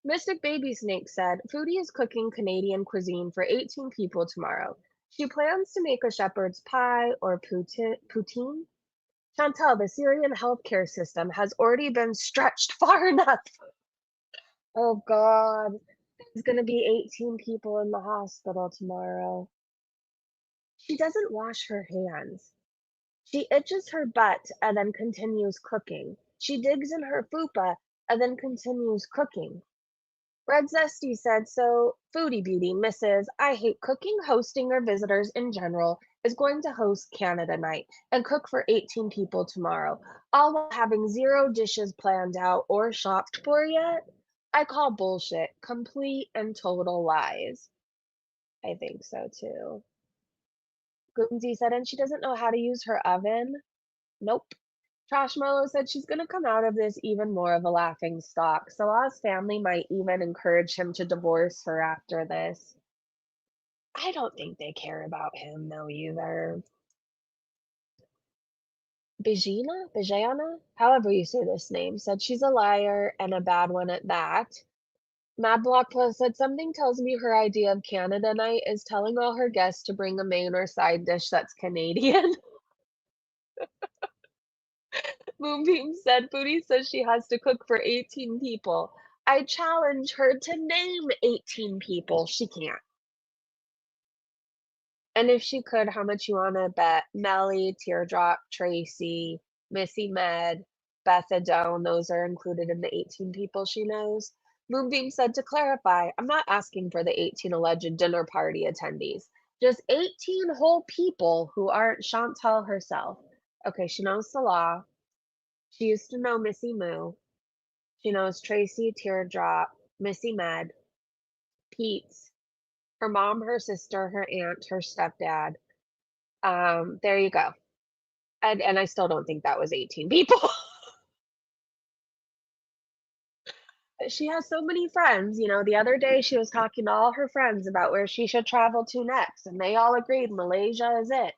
Mystic Baby Snake said, "Foodie is cooking Canadian cuisine for 18 people tomorrow. She plans to make a shepherd's pie or poutine. Chantal, the Syrian healthcare system has already been stretched far enough." Oh God, there's gonna be 18 people in the hospital tomorrow. She doesn't wash her hands. She itches her butt and then continues cooking. She digs in her fupa and then continues cooking. Red Zesty said, so Foodie Beauty, Mrs. I hate cooking, hosting, or visitors in general, is going to host Canada Night and cook for 18 people tomorrow, all while having 0 dishes planned out or shopped for yet. I call bullshit, complete and total lies. I think so too. Goomsy said, and she doesn't know how to use her oven. Nope. Trashmallow said she's going to come out of this even more of a laughing stock. Salah's family might even encourage him to divorce her after this. I don't think they care about him, though, either. Bijana, however you say this name, said she's a liar and a bad one at that. Mad Block Plus said something tells me her idea of Canada Night is telling all her guests to bring a main or side dish that's Canadian. Moonbeam said Foodie says she has to cook for 18 people. I challenge her to name 18 people. She can't. And if she could, how much you wanna bet Melly, Teardrop, Tracy, Missy Med, Beth Adone, those are included in the 18 people she knows? Moonbeam said to clarify, I'm not asking for the 18 alleged dinner party attendees. Just 18 whole people who aren't Chantal herself. Okay, she knows Salah. She used to know Missy Moo. She knows Tracy, Teardrop, Missy Med, Pete's, her mom, her sister, her aunt, her stepdad. There you go. And I still don't think that was 18 people. She has so many friends. You know, the other day she was talking to all her friends about where she should travel to next, and they all agreed Malaysia is it.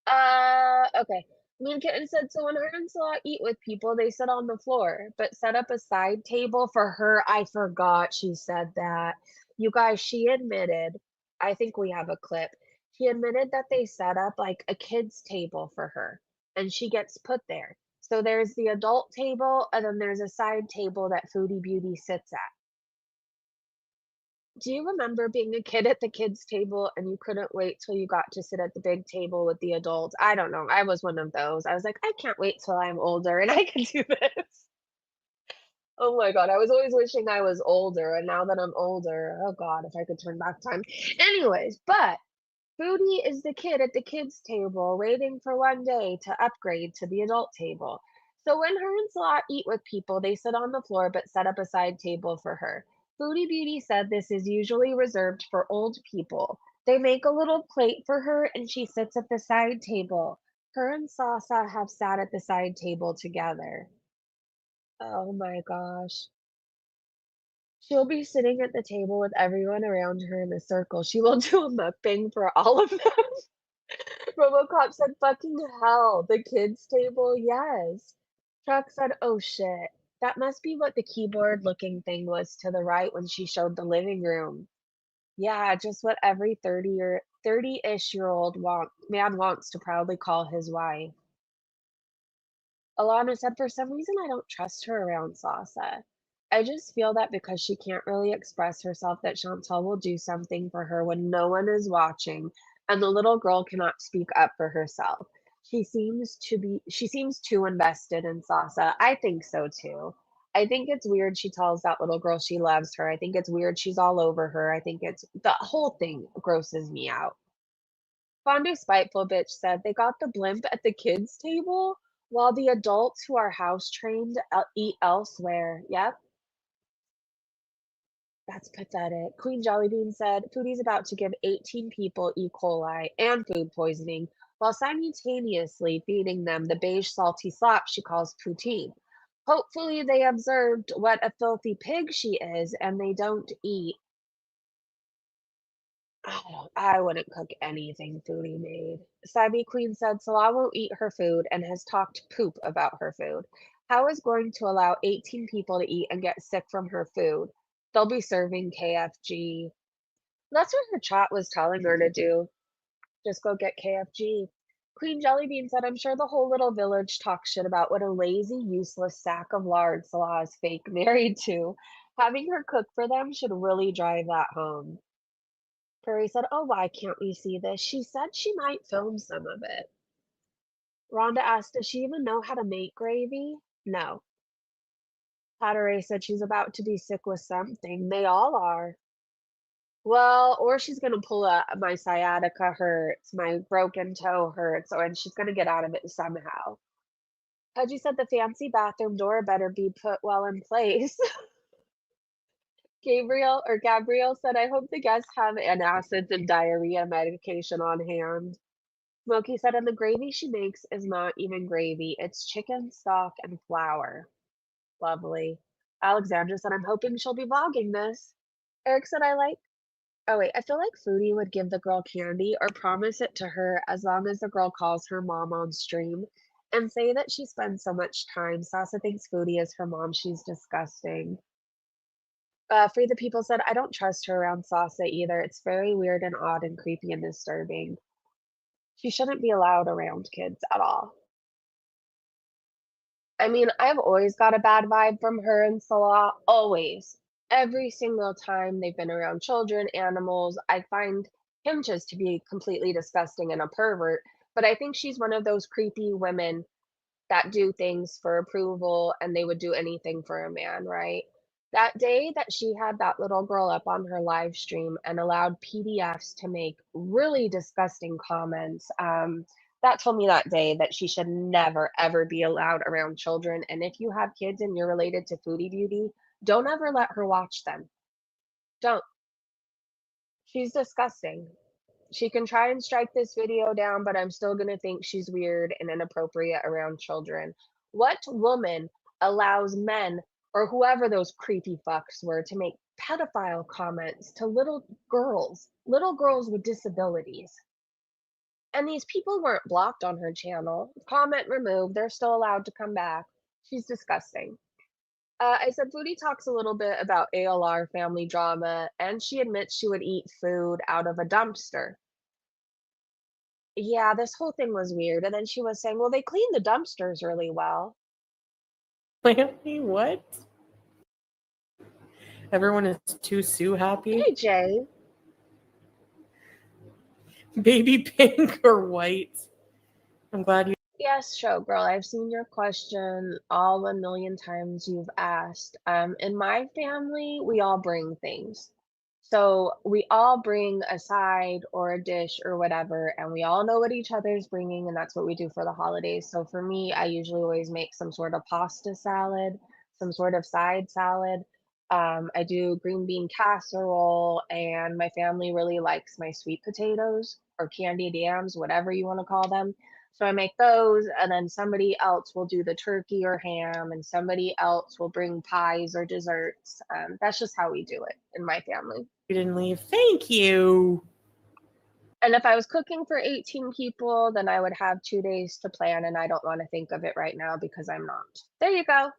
Okay. Mean Kitten said, so when her and Salah eat with people, they sit on the floor, but set up a side table for her. I forgot she said that. You guys, she admitted, I think we have a clip. She admitted that they set up like a kid's table for her, and she gets put there. So there's the adult table, and then there's a side table that Foodie Beauty sits at. Do you remember being a kid at the kids' table and you couldn't wait till you got to sit at the big table with the adults? I don't know. I was one of those. I was like, I can't wait till I'm older and I can do this. Oh my God. I was always wishing I was older. And now that I'm older, oh God, if I could turn back time. Anyways, but Foodie is the kid at the kids' table waiting for one day to upgrade to the adult table. So when her and Salah eat with people, they sit on the floor but set up a side table for her. Foodie Beauty said this is usually reserved for old people. They make a little plate for her and she sits at the side table. Her and Sasa have sat at the side table together. Oh my gosh. She'll be sitting at the table with everyone around her in a circle. She will do a mukbang for all of them. Robocop said, fucking hell, the kids' table, yes. Truck said, oh shit. That must be what the keyboard looking thing was to the right when she showed the living room. Yeah, just what every 30-ish year old man wants to proudly call his wife. Alana said, for some reason I don't trust her around Sasa. I just feel that because she can't really express herself that Chantal will do something for her when no one is watching and the little girl cannot speak up for herself. She seems too invested in Sasa. I think so too. I think it's weird she tells that little girl she loves her. I think it's weird she's all over her. I think it's the whole thing grosses me out. Fondue Spiteful Bitch said they got the blimp at the kids' table while the adults who are house trained eat elsewhere. Yep, that's pathetic. Queen Jellybean said Foodie's about to give 18 people E. coli and food poisoning while simultaneously feeding them the beige salty slop she calls poutine. Hopefully they observed what a filthy pig she is and they don't eat. I wouldn't cook anything Foodie made. Cybe Queen said Salah won't eat her food and has talked poop about her food. How is going to allow 18 people to eat and get sick from her food? They'll be serving KFG. That's what her chat was telling her to do. Just go get KFG. Queen Jellybean said, I'm sure the whole little village talks shit about what a lazy, useless sack of lard Salah is fake married to. Having her cook for them should really drive that home. Prairie said, oh, why can't we see this? She said she might film some of it. Rhonda asked, does she even know how to make gravy? No. Hatteray said she's about to be sick with something. They all are. Well, or she's gonna pull a my sciatica hurts, my broken toe hurts, or and she's gonna get out of it somehow. Pudgy said the fancy bathroom door better be put well in place. Gabrielle said, I hope the guests have antacids and diarrhea medication on hand. Smokey said, and the gravy she makes is not even gravy, it's chicken stock and flour. Lovely. Alexandra said, I'm hoping she'll be vlogging this. Eric said, oh wait, I feel like Foodie would give the girl candy or promise it to her as long as the girl calls her mom on stream and say that she spends so much time. Sasa thinks Foodie is her mom. She's disgusting. Free the People said, I don't trust her around Sasa either. It's very weird and odd and creepy and disturbing. She shouldn't be allowed around kids at all. I mean, I've always got a bad vibe from her and Salah, always. Every single time they've been around children, animals, I find him just to be completely disgusting and a pervert. But I think she's one of those creepy women that do things for approval and they would do anything for a man, right? That day that she had that little girl up on her live stream and allowed PDFs to make really disgusting comments, that told me that day that she should never ever be allowed around children. And if you have kids and you're related to Foodie Beauty, don't ever let her watch them. Don't. She's disgusting. She can try and strike this video down, but I'm still gonna think she's weird and inappropriate around children. What woman allows men or whoever those creepy fucks were to make pedophile comments to little girls with disabilities? And these people weren't blocked on her channel. Comment removed. They're still allowed to come back. She's disgusting. I said Foodie talks a little bit about ALR family drama, and she admits she would eat food out of a dumpster. Yeah, this whole thing was weird. And then she was saying, well, they clean the dumpsters really well. Family, what? Everyone is too Sue happy. Hey, Jay. Baby pink or white? I'm glad you. Yes, showgirl. I've seen your question all 1,000,000 times you've asked. In my family, we all bring things. So we all bring a side or a dish or whatever, and we all know what each other's bringing, and that's what we do for the holidays. So for me, I usually always make some sort of pasta salad, some sort of side salad. I do green bean casserole, and my family really likes my sweet potatoes or candied yams, whatever you want to call them. So I make those, and then somebody else will do the turkey or ham, and somebody else will bring pies or desserts. That's just how we do it in my family. You didn't leave. Thank you. And if I was cooking for 18 people, then I would have 2 days to plan, and I don't want to think of it right now because I'm not. There you go.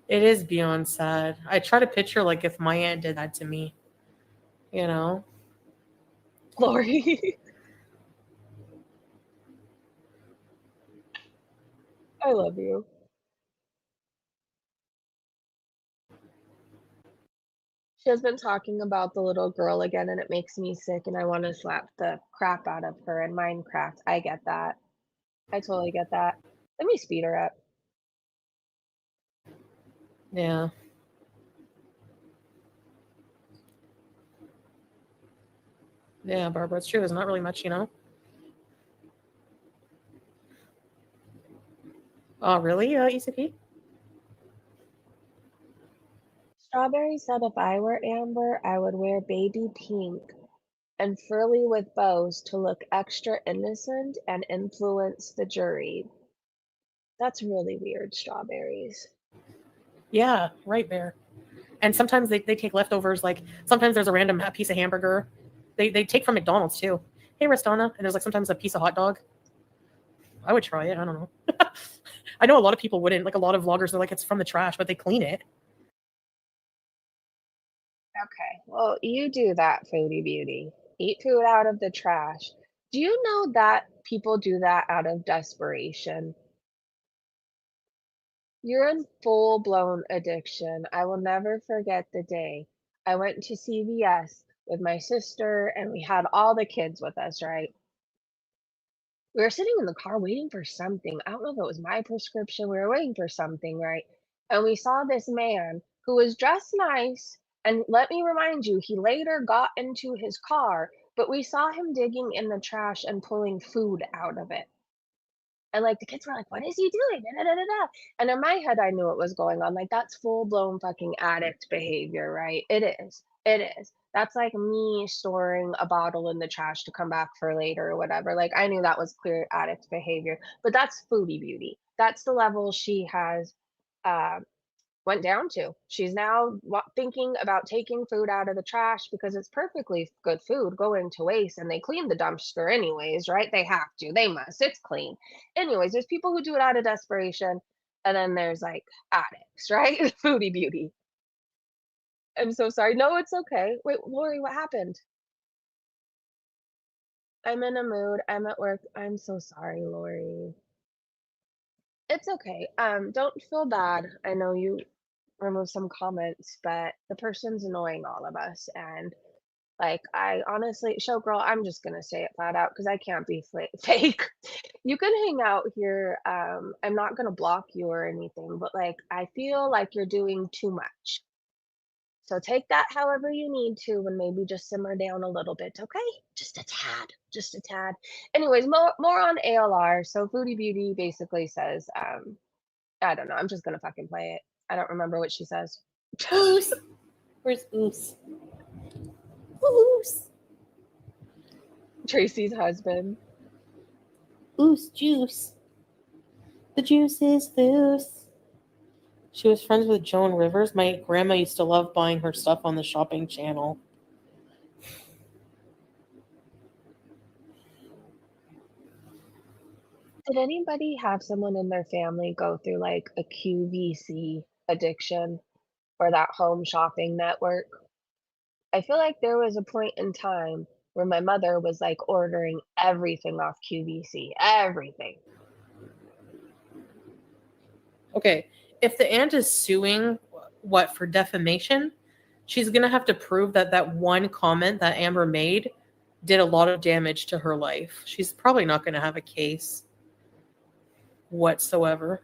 It is beyond sad. I try to picture like if my aunt did that to me, you know? Lori. I love you. She has been talking about the little girl again, and it makes me sick, and I want to slap the crap out of her in Minecraft. I get that. I totally get that. Let me speed her up. Yeah. Yeah, Barbara, it's true. There's not really much, you know? Oh, really, ECP? Strawberry said if I were Amber, I would wear baby pink and frilly with bows to look extra innocent and influence the jury. That's really weird, Strawberries. Yeah, right, Bear. And sometimes they take leftovers. Like sometimes there's a random piece of hamburger. They take from McDonald's too. Hey, Restana. And there's like sometimes a piece of hot dog. I would try it. I don't know. I know a lot of people wouldn't. Like a lot of vloggers, they're like, it's from the trash, but they clean it. Okay, well, you do that, Foodie Beauty. Eat food out of the trash. Do you know that people do that out of desperation? You're in full-blown addiction. I will never forget the day I went to CVS with my sister, and we had all the kids with us, right? We were sitting in the car waiting for something. I don't know if it was my prescription. We were waiting for something, right? And we saw this man who was dressed nice. And let me remind you, he later got into his car, but we saw him digging in the trash and pulling food out of it. And like the kids were like, "What is he doing?" Da, da, da, da, da. And in my head, I knew what was going on. Like that's full blown fucking addict behavior, right? It is. It is. That's like me storing a bottle in the trash to come back for later or whatever. Like I knew that was clear addict behavior. But that's foodie beauty. That's the level she has uh, went down to. She's now thinking about taking food out of the trash because it's perfectly good food going to waste, and they clean the dumpster anyways, right? They have to, they must, it's clean. Anyways, there's people who do it out of desperation, and then there's like addicts, right? Foodie beauty. I'm so sorry. No, it's okay. Wait, Lori, what happened? I'm in a mood. I'm at work. I'm so sorry, Lori. It's okay. Don't feel bad. I know you remove some comments, but the person's annoying all of us. And like, I honestly, showgirl, I'm just gonna say it flat out because I can't be fake. You can hang out here. I'm not gonna block you or anything, but like, I feel like you're doing too much. So take that however you need to, and maybe just simmer down a little bit, okay? Just a tad, just a tad. Anyways, more on ALR. So Foodie Beauty basically says, I don't know. I'm just gonna fucking play it. I don't remember what she says. Oos. Where's Oos? Oos. Tracy's husband. Oos juice. The juice is loose. She was friends with Joan Rivers. My grandma used to love buying her stuff on the shopping channel. Did anybody have someone in their family go through like a QVC addiction or that home shopping network? I feel like there was a point in time where my mother was like ordering everything off QVC, everything. Okay, if the aunt is suing, what, for defamation, she's going to have to prove that that one comment that Amber made did a lot of damage to her life. She's probably not going to have a case whatsoever.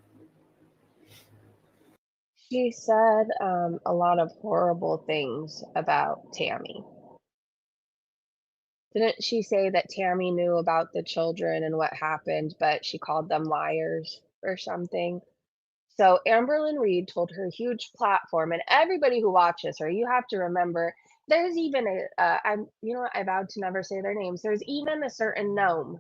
She said a lot of horrible things about Tammy. Didn't she say that Tammy knew about the children and what happened, but she called them liars or something? So Amberlynn Reid told her huge platform, and everybody who watches her, you have to remember, there's even you know what, I vowed to never say their names. There's even a certain gnome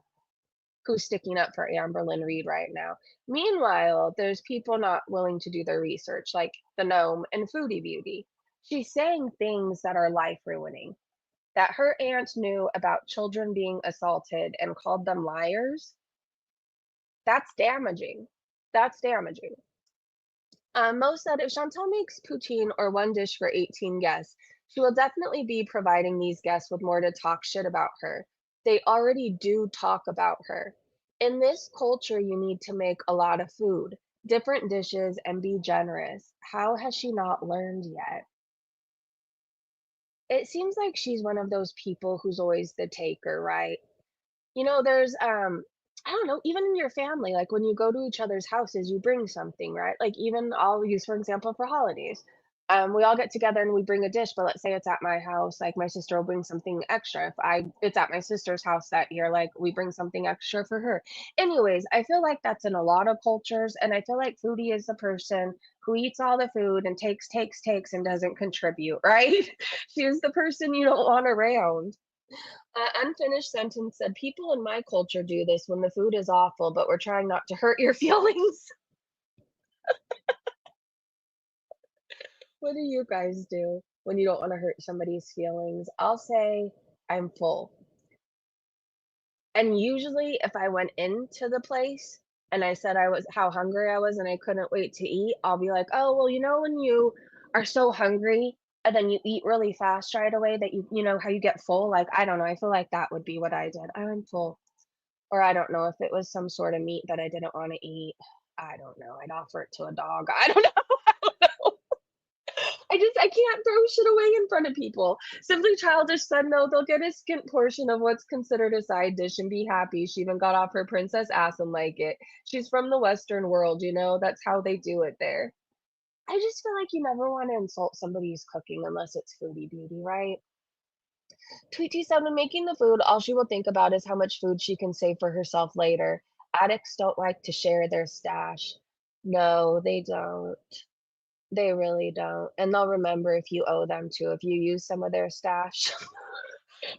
who's sticking up for Amberlynn Reid right now. Meanwhile, there's people not willing to do their research, like the gnome and Foodie Beauty. She's saying things that are life ruining. That her aunt knew about children being assaulted and called them liars. That's damaging. That's damaging. Mo said if Chantal makes poutine or one dish for 18 guests, she will definitely be providing these guests with more to talk shit about her. They already do talk about her. In this culture, you need to make a lot of food, different dishes, and be generous. How has she not learned yet? It seems like she's one of those people who's always the taker, right? You know, there's I don't know, even in your family, like when you go to each other's houses, you bring something, right? Like even I'll use for example for holidays. We all get together and we bring a dish, but let's say it's at my house, like my sister will bring something extra. If I it's at my sister's house that year, like we bring something extra for her. Anyways, I feel like that's in a lot of cultures, and I feel like Foodie is the person who eats all the food and takes and doesn't contribute, right? She is the person you don't want around. Unfinished sentence said, "People in my culture do this when the food is awful, but we're trying not to hurt your feelings." What do you guys do when you don't want to hurt somebody's feelings? I'll say, "I'm full." And usually, if I went into the place and I said I was how hungry I was and I couldn't wait to eat, I'll be like, "Oh, well, you know, when you are so hungry and then you eat really fast right away that you know how you get full?" Like, I don't know. I feel like that would be what I did. I'm full. Or I don't know if it was some sort of meat that I didn't wanna eat. I don't know, I'd offer it to a dog. I don't know, I don't know. I can't throw shit away in front of people. Simply Childish said no, they'll get a skint portion of what's considered a side dish and be happy. She even got off her princess ass and like it. She's from the Western world, you know, that's how they do it there. I just feel like you never want to insult somebody's cooking unless it's Foodie Beauty, right? Tweety said when making the food, all she will think about is how much food she can save for herself later. Addicts don't like to share their stash. No, they don't. They really don't. And they'll remember if you owe them to, if you use some of their stash.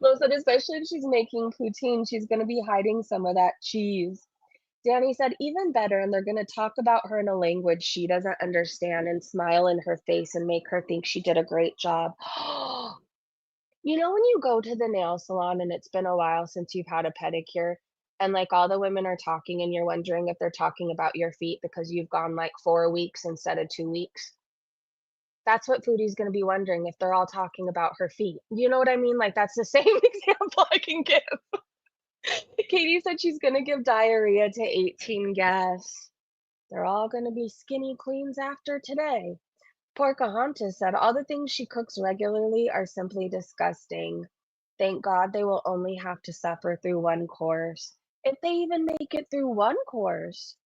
Lo said, especially if she's making poutine, she's going to be hiding some of that cheese. Danny said, even better, and they're going to talk about her in a language she doesn't understand and smile in her face and make her think she did a great job. You know, when you go to the nail salon and it's been a while since you've had a pedicure, and like all the women are talking, and you're wondering if they're talking about your feet because you've gone like 4 weeks instead of 2 weeks? That's what Foodie's gonna be wondering if they're all talking about her feet. You know what I mean? Like, that's the same example I can give. Katie said she's gonna give diarrhea to 18 guests. They're all gonna be skinny queens after today. Pocahontas said all the things she cooks regularly are simply disgusting. Thank God they will only have to suffer through one course. If they even make it through one course.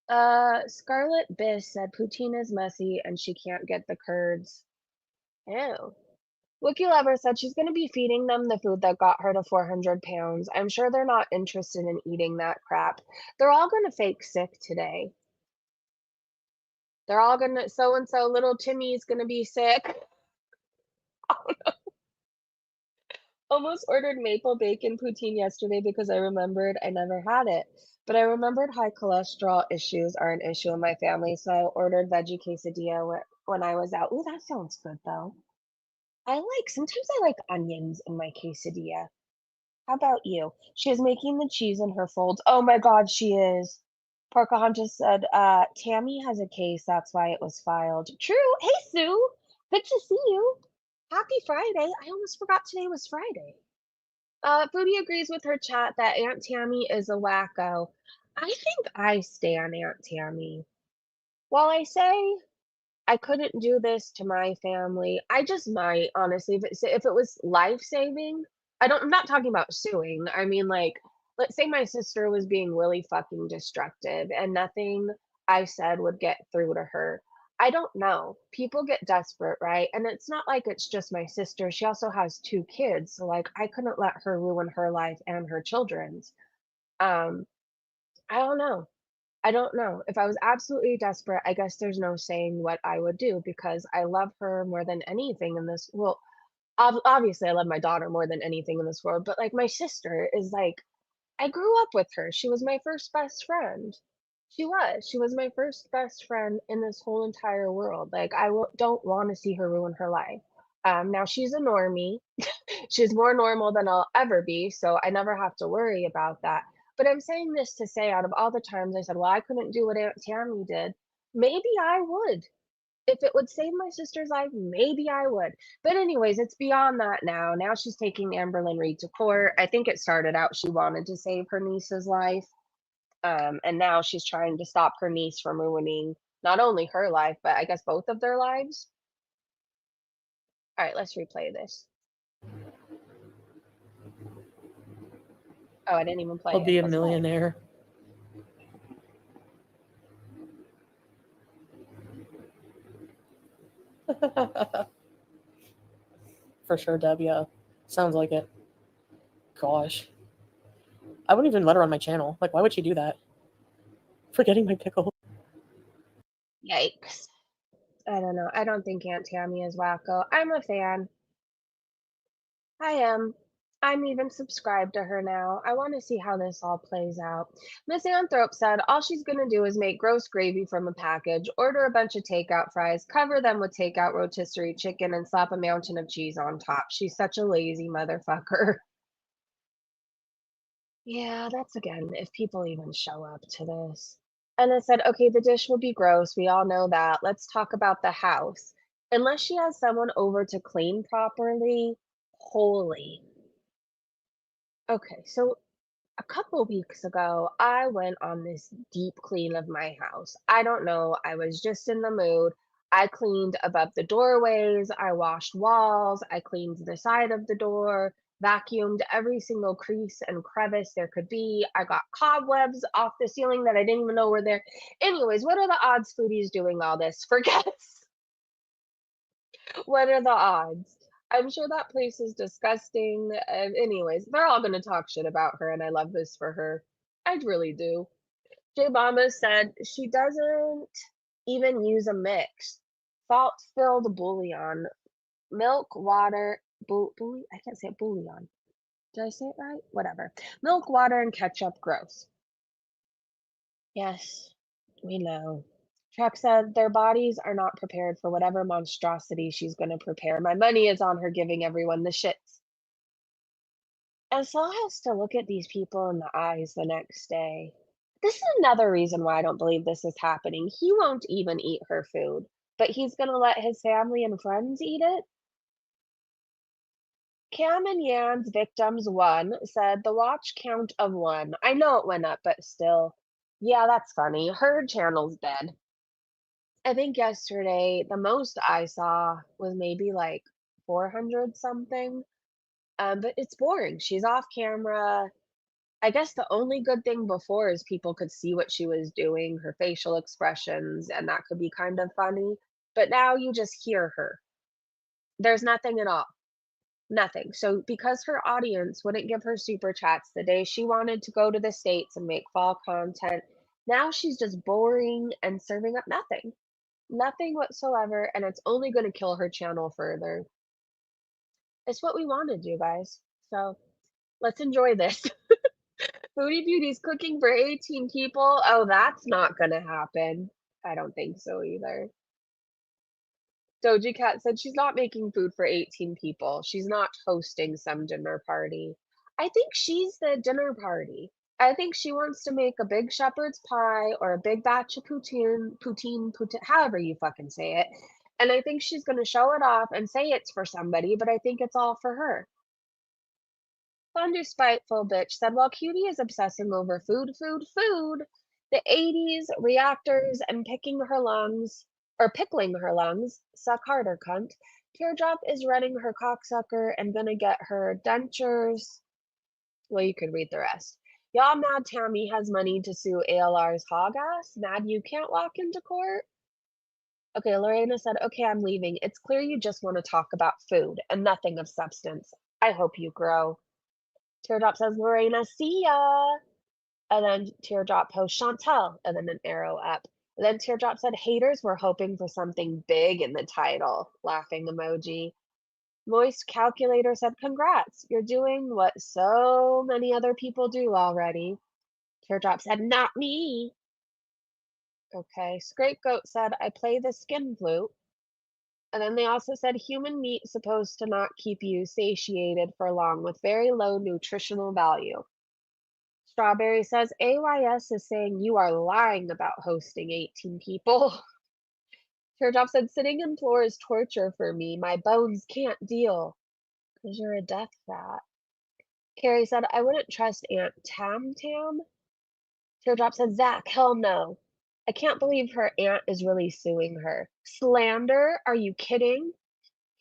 Scarlet Biss said poutine is messy and she can't get the curds. Ew. Wookie Lover said she's going to be feeding them the food that got her to 400 pounds. I'm sure they're not interested in eating that crap. They're all going to fake sick today. They're all going to, so and so, little Timmy's going to be sick. Almost ordered maple bacon poutine yesterday because I remembered I never had it. But I remembered high cholesterol issues are an issue in my family, so I ordered veggie quesadilla when I was out. Ooh, that sounds good though. Sometimes I like onions in my quesadilla. How about you? She is making the cheese in her folds. Oh my God, she is. Pocahontas said, Tammy has a case, that's why it was filed. True. Hey, Sue. Good to see you. Happy Friday. I almost forgot today was Friday. Foodie agrees with her chat that Aunt Tammy is a wacko. I think I stan Aunt Tammy. While I say I couldn't do this to my family, I just might, honestly. If it was life saving, I'm not talking about suing. I mean, like, let's say my sister was being really fucking destructive and nothing I said would get through to her. I don't know. People get desperate, right? And it's not like it's just my sister. She also has 2 kids. So, like, I couldn't let her ruin her life and her children's. Um, I don't know. I don't know. If I was absolutely desperate, I guess there's no saying what I would do because I love her more than anything in this. Well, obviously, I love my daughter more than anything in this world, but like my sister is like, I grew up with her. She was my first best friend. She was. She was my first best friend in this whole entire world. Like, don't want to see her ruin her life. Now she's a normie. She's more normal than I'll ever be, so I never have to worry about that. But I'm saying this to say, out of all the times I said, well, I couldn't do what Aunt Tammy did, maybe I would. If it would save my sister's life, maybe I would. But anyways, it's beyond that now. Now she's taking Amberlynn Reid to court. I think it started out she wanted to save her niece's life. And now she's trying to stop her niece from ruining not only her life, but I guess both of their lives. All right, let's replay this. Oh, I didn't even play I'll it. be a Let's play it. millionaire. For sure, Deb. Yeah, sounds like it. Gosh, I wouldn't even let her on my channel. Like, why would she do that? Forgetting my pickle. Yikes. I don't know. I don't think Aunt Tammy is wacko. I'm a fan. I am. I'm even subscribed to her now. I want to see how this all plays out. Miss Anthrope said all she's going to do is make gross gravy from a package, order a bunch of takeout fries, cover them with takeout rotisserie chicken, and slap a mountain of cheese on top. She's such a lazy motherfucker. Yeah, that's again, if people even show up to this. And I said, okay, the dish will be gross. We all know that. Let's talk about the house. Unless she has someone over to clean properly, holy. Okay, so a couple weeks ago, I went on this deep clean of my house. I don't know. I was just in the mood. I cleaned above the doorways, I washed walls, I cleaned the side of the door, vacuumed every single crease and crevice there could be. I got cobwebs off the ceiling that I didn't even know were there. Anyways, what are the odds Foodie's doing all this for guests? What are the odds? I'm sure that place is disgusting. Anyways, they're all going to talk shit about her, and I love this for her. I really do. J Mama said she doesn't even use a mix. Salt filled bouillon, milk, water, I can't say it, bouillon. Did I say it right? Whatever. Milk, water, and ketchup, gross. Yes, we know. Truck said their bodies are not prepared for whatever monstrosity she's going to prepare. My money is on her giving everyone the shits. And Saul has to look at these people in the eyes the next day. This is another reason why I don't believe this is happening. He won't even eat her food, but he's going to let his family and friends eat it. Cam and Yan's victims one said the watch count of one. I know it went up, but still. Yeah, that's funny. Her channel's dead. I think yesterday the most I saw was maybe like 400 something. But it's boring. She's off camera. I guess the only good thing before is people could see what she was doing, her facial expressions, and that could be kind of funny. But now you just hear her. There's nothing at all. Nothing. So because her audience wouldn't give her super chats the day she wanted to go to the States and make fall content, now she's just boring and serving up nothing. Nothing whatsoever, and it's only going to kill her channel further. It's what we wanted, you guys. So let's enjoy this. Foodie Beauty's cooking for 18 people. Oh, that's not gonna happen. I don't think so either. Doja Cat said she's not making food for 18 people. She's not hosting some dinner party. I think she's the dinner party. I think she wants to make a big shepherd's pie or a big batch of poutine, however you fucking say it. And I think she's gonna show it off and say it's for somebody, but I think it's all for her. Thunder Spiteful Bitch said while Cutie is obsessing over food, the 80s reactors and pickling her lungs, suck harder, cunt. Teardrop is running her cocksucker and gonna get her dentures. Well, you could read the rest. Y'all mad Tammy has money to sue ALR's hog ass? Mad you can't walk into court? Okay, Lorena said, okay, I'm leaving. It's clear you just want to talk about food and nothing of substance. I hope you grow. Teardrop says, Lorena, see ya. And then Teardrop posts Chantal, and then an arrow up. And then Teardrop said, haters were hoping for something big in the title. Laughing emoji. Moist Calculator said, congrats. You're doing what so many other people do already. Teardrop said, not me. Okay. Scapegoat said, I play the skin flute. And then they also said human meat supposed to not keep you satiated for long with very low nutritional value. Strawberry says AYS is saying you are lying about hosting 18 people. Teardrop said sitting in floor is torture for me. My bones can't deal. Because you're a death rat. Carrie said I wouldn't trust Aunt Tam Tam. Teardrop said Zach, hell no. I can't believe her aunt is really suing her. Slander? Are you kidding?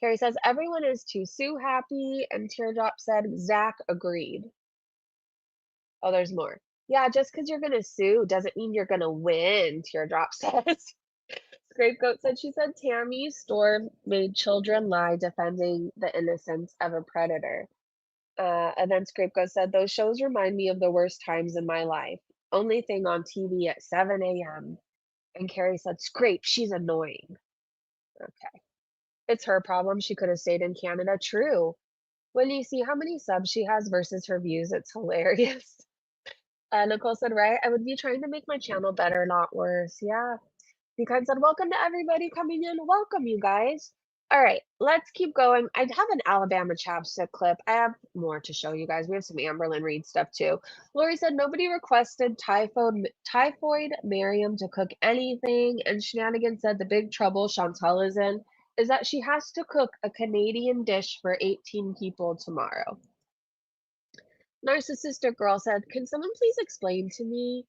Carrie says everyone is too Sue happy, and Teardrop said Zach agreed. Oh, there's more. Yeah, just because you're gonna sue doesn't mean you're gonna win, Teardrop says. Scapegoat said she said Tammy's store made children lie defending the innocence of a predator. And then Scapegoat said those shows remind me of the worst times in my life. Only thing on TV at 7 a.m. And Carrie said, Scrape, she's annoying. Okay. It's her problem. She could have stayed in Canada. True. When you see how many subs she has versus her views, it's hilarious. Nicole said, right, I would be trying to make my channel better, not worse. Yeah. Because said, welcome to everybody coming in. Welcome, you guys. All right, let's keep going. I have an Alabama chapstick clip. I have more to show you guys. We have some Amberlynn Reid stuff too. Lori said nobody requested typhoid Miriam to cook anything, and Shenanigans said the big trouble Chantal is in is that she has to cook a Canadian dish for 18 people tomorrow. Narcissistic Girl said, can someone please explain to me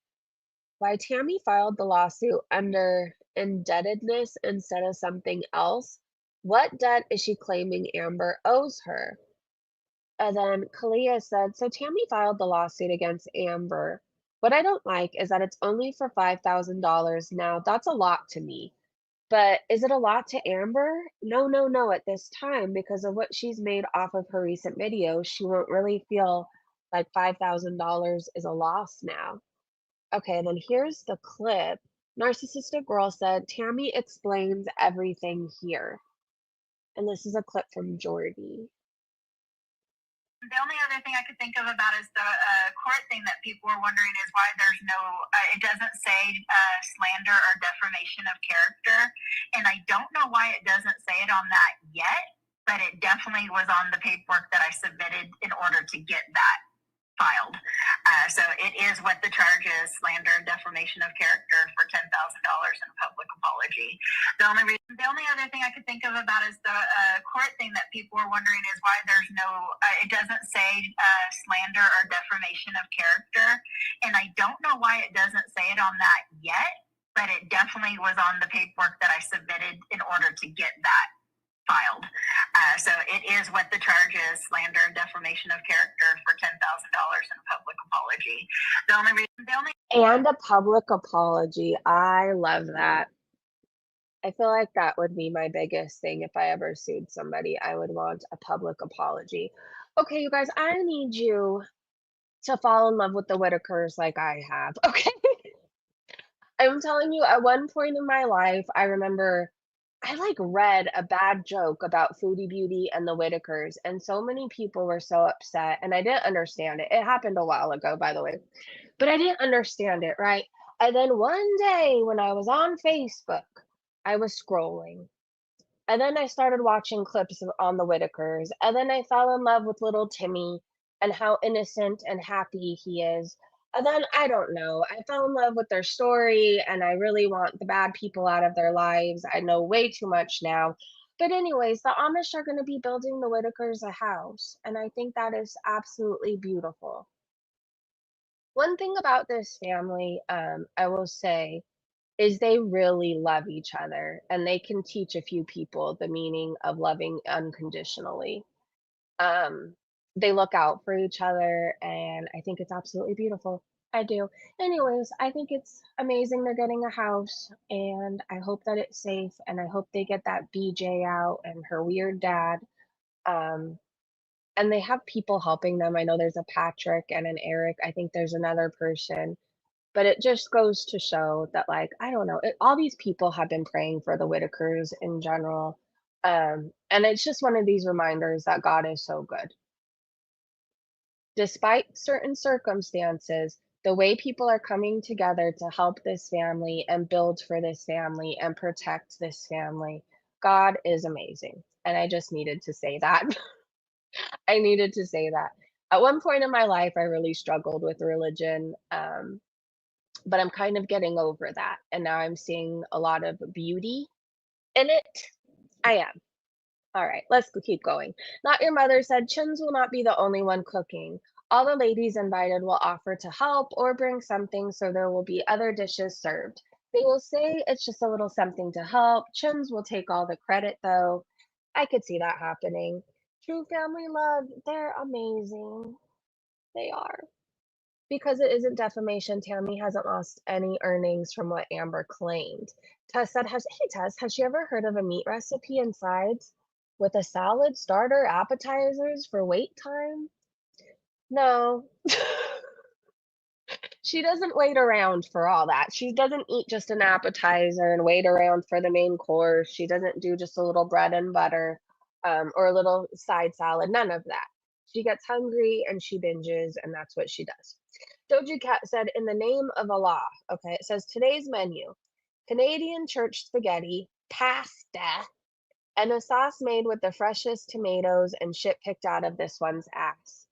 why Tammy filed the lawsuit under indebtedness instead of something else. What debt is she claiming Amber owes her? And then Kalia said, so Tammy filed the lawsuit against Amber. What I don't like is that it's only for $5,000 now. That's a lot to me. But is it a lot to Amber? No, no, no, at this time, because of what she's made off of her recent videos, she won't really feel like $5,000 is a loss now. Okay, and then here's the clip. Narcissistic Girl said, Tammy explains everything here. And this is a clip from Jordy. The only other thing I could think of about is the court thing that people were wondering is why there's no, it doesn't say slander or defamation of character. And I don't know why it doesn't say it on that yet, but it definitely was on the paperwork that I submitted in order to get that filed. So it is what the charge is, slander and defamation of character for $10,000 in a public apology. The only other thing I could think of about is the court thing that people were wondering is why there's no, it doesn't say slander or defamation of character. And I don't know why it doesn't say it on that yet, but it definitely was on the paperwork that I submitted in order to get that filed. So it is what the charge is, slander and defamation of character for $10,000 in a public apology. And a public apology. I love that. I feel like that would be my biggest thing if I ever sued somebody. I would want a public apology. Okay, you guys, I need you to fall in love with the Whitakers like I have. Okay. I'm telling you, at one point in my life, I remember I like read a bad joke about Foodie Beauty and the Whitakers, and so many people were so upset, and I didn't understand it. It happened a while ago, by the way, but I didn't understand it, right? And then one day when I was on Facebook, I was scrolling, and then I started watching clips on the Whitakers, and then I fell in love with little Timmy and how innocent and happy he is. And then I don't know, I fell in love with their story, and I really want the bad people out of their lives. I know way too much now. But, anyways, the Amish are going to be building the Whitakers a house, and I think that is absolutely beautiful. One thing about this family, I will say, is they really love each other and they can teach a few people the meaning of loving unconditionally. Um, they look out for each other and I think it's absolutely beautiful. I do. Anyways, I think it's amazing they're getting a house and I hope that it's safe and I hope they get that BJ out and her weird dad. Um, and they have people helping them. I know there's a Patrick and an Eric. I think there's another person, but it just goes to show that, like, I don't know, all these people have been praying for the Whitakers in general. And it's just one of these reminders that God is so good. Despite certain circumstances, the way people are coming together to help this family and build for this family and protect this family, God is amazing. And I just needed to say that. I needed to say that. At one point in my life, I really struggled with religion. But I'm kind of getting over that. And now I'm seeing a lot of beauty in it. I am. All right, let's keep going. Not Your Mother said Chins will not be the only one cooking. All the ladies invited will offer to help or bring something, so there will be other dishes served. They will say it's just a little something to help. Chins will take all the credit, though. I could see that happening. True family love, they're amazing. They are. Because it isn't defamation, Tammy hasn't lost any earnings from what Amber claimed. Tess said, hey Tess, has she ever heard of a meat recipe and sides with a salad, starter, appetizers for wait time? No. She doesn't wait around for all that. She doesn't eat just an appetizer and wait around for the main course. She doesn't do just a little bread and butter or a little side salad. None of that. She gets hungry and she binges, and that's what she does. Doja Cat said, in the name of Allah. Okay, it says today's menu: Canadian church spaghetti, pasta, and a sauce made with the freshest tomatoes and shit picked out of this one's ass.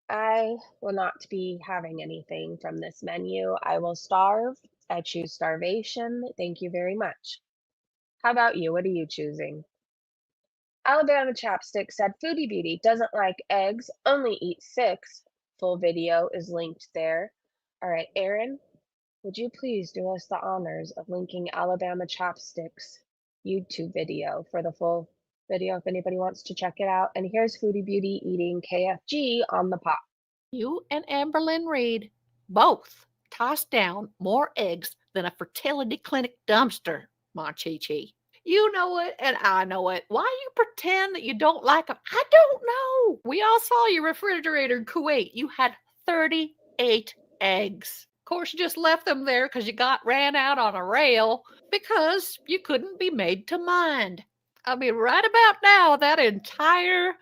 I will not be having anything from this menu. I will starve. I choose starvation. Thank you very much. How about you? What are you choosing? Alabama Chapstick said Foodie Beauty doesn't like eggs, only eats 6. Full video is linked there. All right, Aaron, would you please do us the honors of linking Alabama Chopsticks YouTube video for the full video if anybody wants to check it out? And here's Foodie Beauty eating KFG on the pot. You and Amberlynn Reid both tossed down more eggs than a fertility clinic dumpster, Ma Chi. You know it, and I know it. Why you pretend that you don't like them? I don't know. We all saw your refrigerator in Kuwait. You had 38 eggs. Of course, you just left them there because you ran out on a rail because you couldn't be made to mind. I mean, right about now, that entire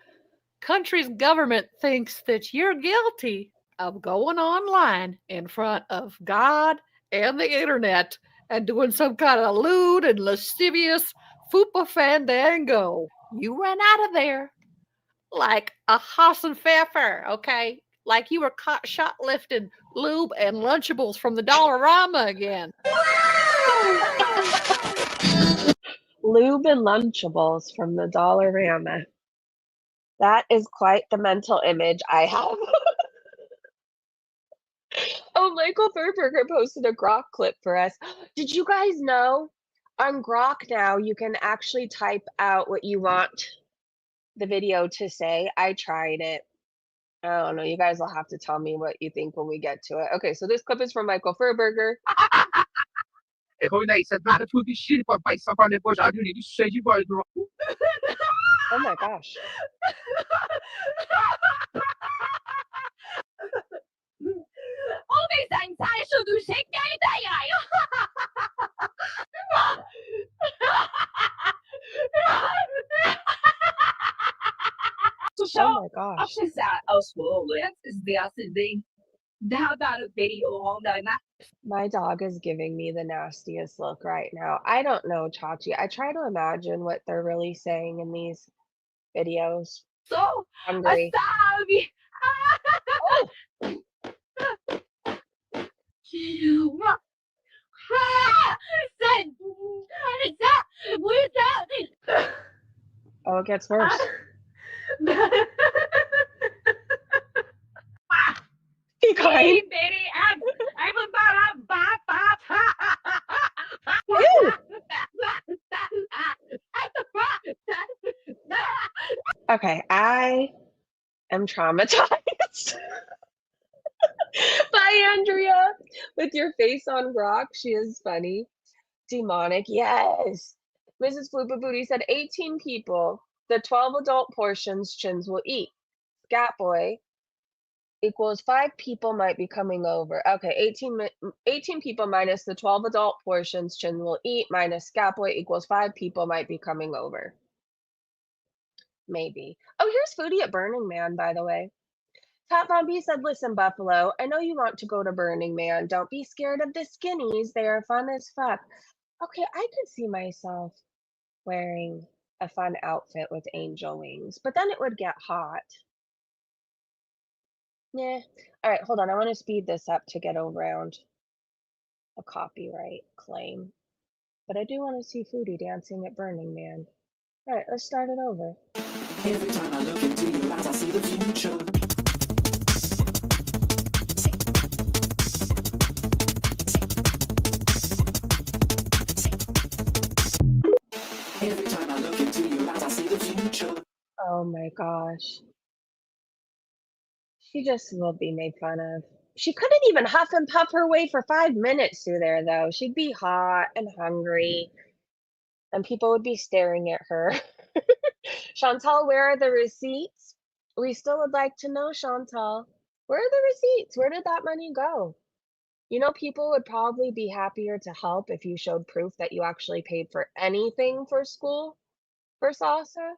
country's government thinks that you're guilty of going online in front of God and the internet and doing some kind of lewd and lascivious fupa fandango. You ran out of there like a hoss and pfeffer, okay? Like you were caught shoplifting lube and Lunchables from the Dollarama again. Lube and Lunchables from the Dollarama. That is quite the mental image I have. Oh, Michael Furberger posted a Grok clip for us. Did you guys know on Grok now you can actually type out what you want the video to say? I tried it. I don't know. You guys will have to tell me what you think when we get to it. Okay, so this clip is from Michael Furberger. Oh my gosh. Oh my gosh. My dog is giving me the nastiest look right now. I don't know, Chachi. I try to imagine what they're really saying in these videos. So, Hungry. Asabi. Oh, it gets worse. You crying? Ew. Okay, I am traumatized. Bye, Andrea. With your face on Grok, she is funny. Demonic, yes. Mrs. Floopa Booty said 18 people. The 12 adult portions Chins will eat. Scat Boy equals 5 people might be coming over. Okay, 18 people minus the 12 adult portions Chin will eat minus Scat Boy equals 5 people might be coming over. Maybe. Oh, here's Foodie at Burning Man, by the way. Top Von B said, listen, Buffalo, I know you want to go to Burning Man. Don't be scared of the skinnies. They are fun as fuck. Okay, I could see myself wearing a fun outfit with angel wings, but then it would get hot. Yeah. All right, hold on. I want to speed this up to get around a copyright claim. But I do want to see Foodie dancing at Burning Man. All right, let's start it over. Every time I look into your eyes, I see the future. Every time I look into your eyes, I see the future. Oh my gosh. She just will be made fun of. She couldn't even huff and puff her way for 5 minutes through there, though. She'd be hot and hungry, and people would be staring at her. Chantal, where are the receipts? We still would like to know, Chantal. Where are the receipts? Where did that money go? You know, people would probably be happier to help if you showed proof that you actually paid for anything for school, for salsa.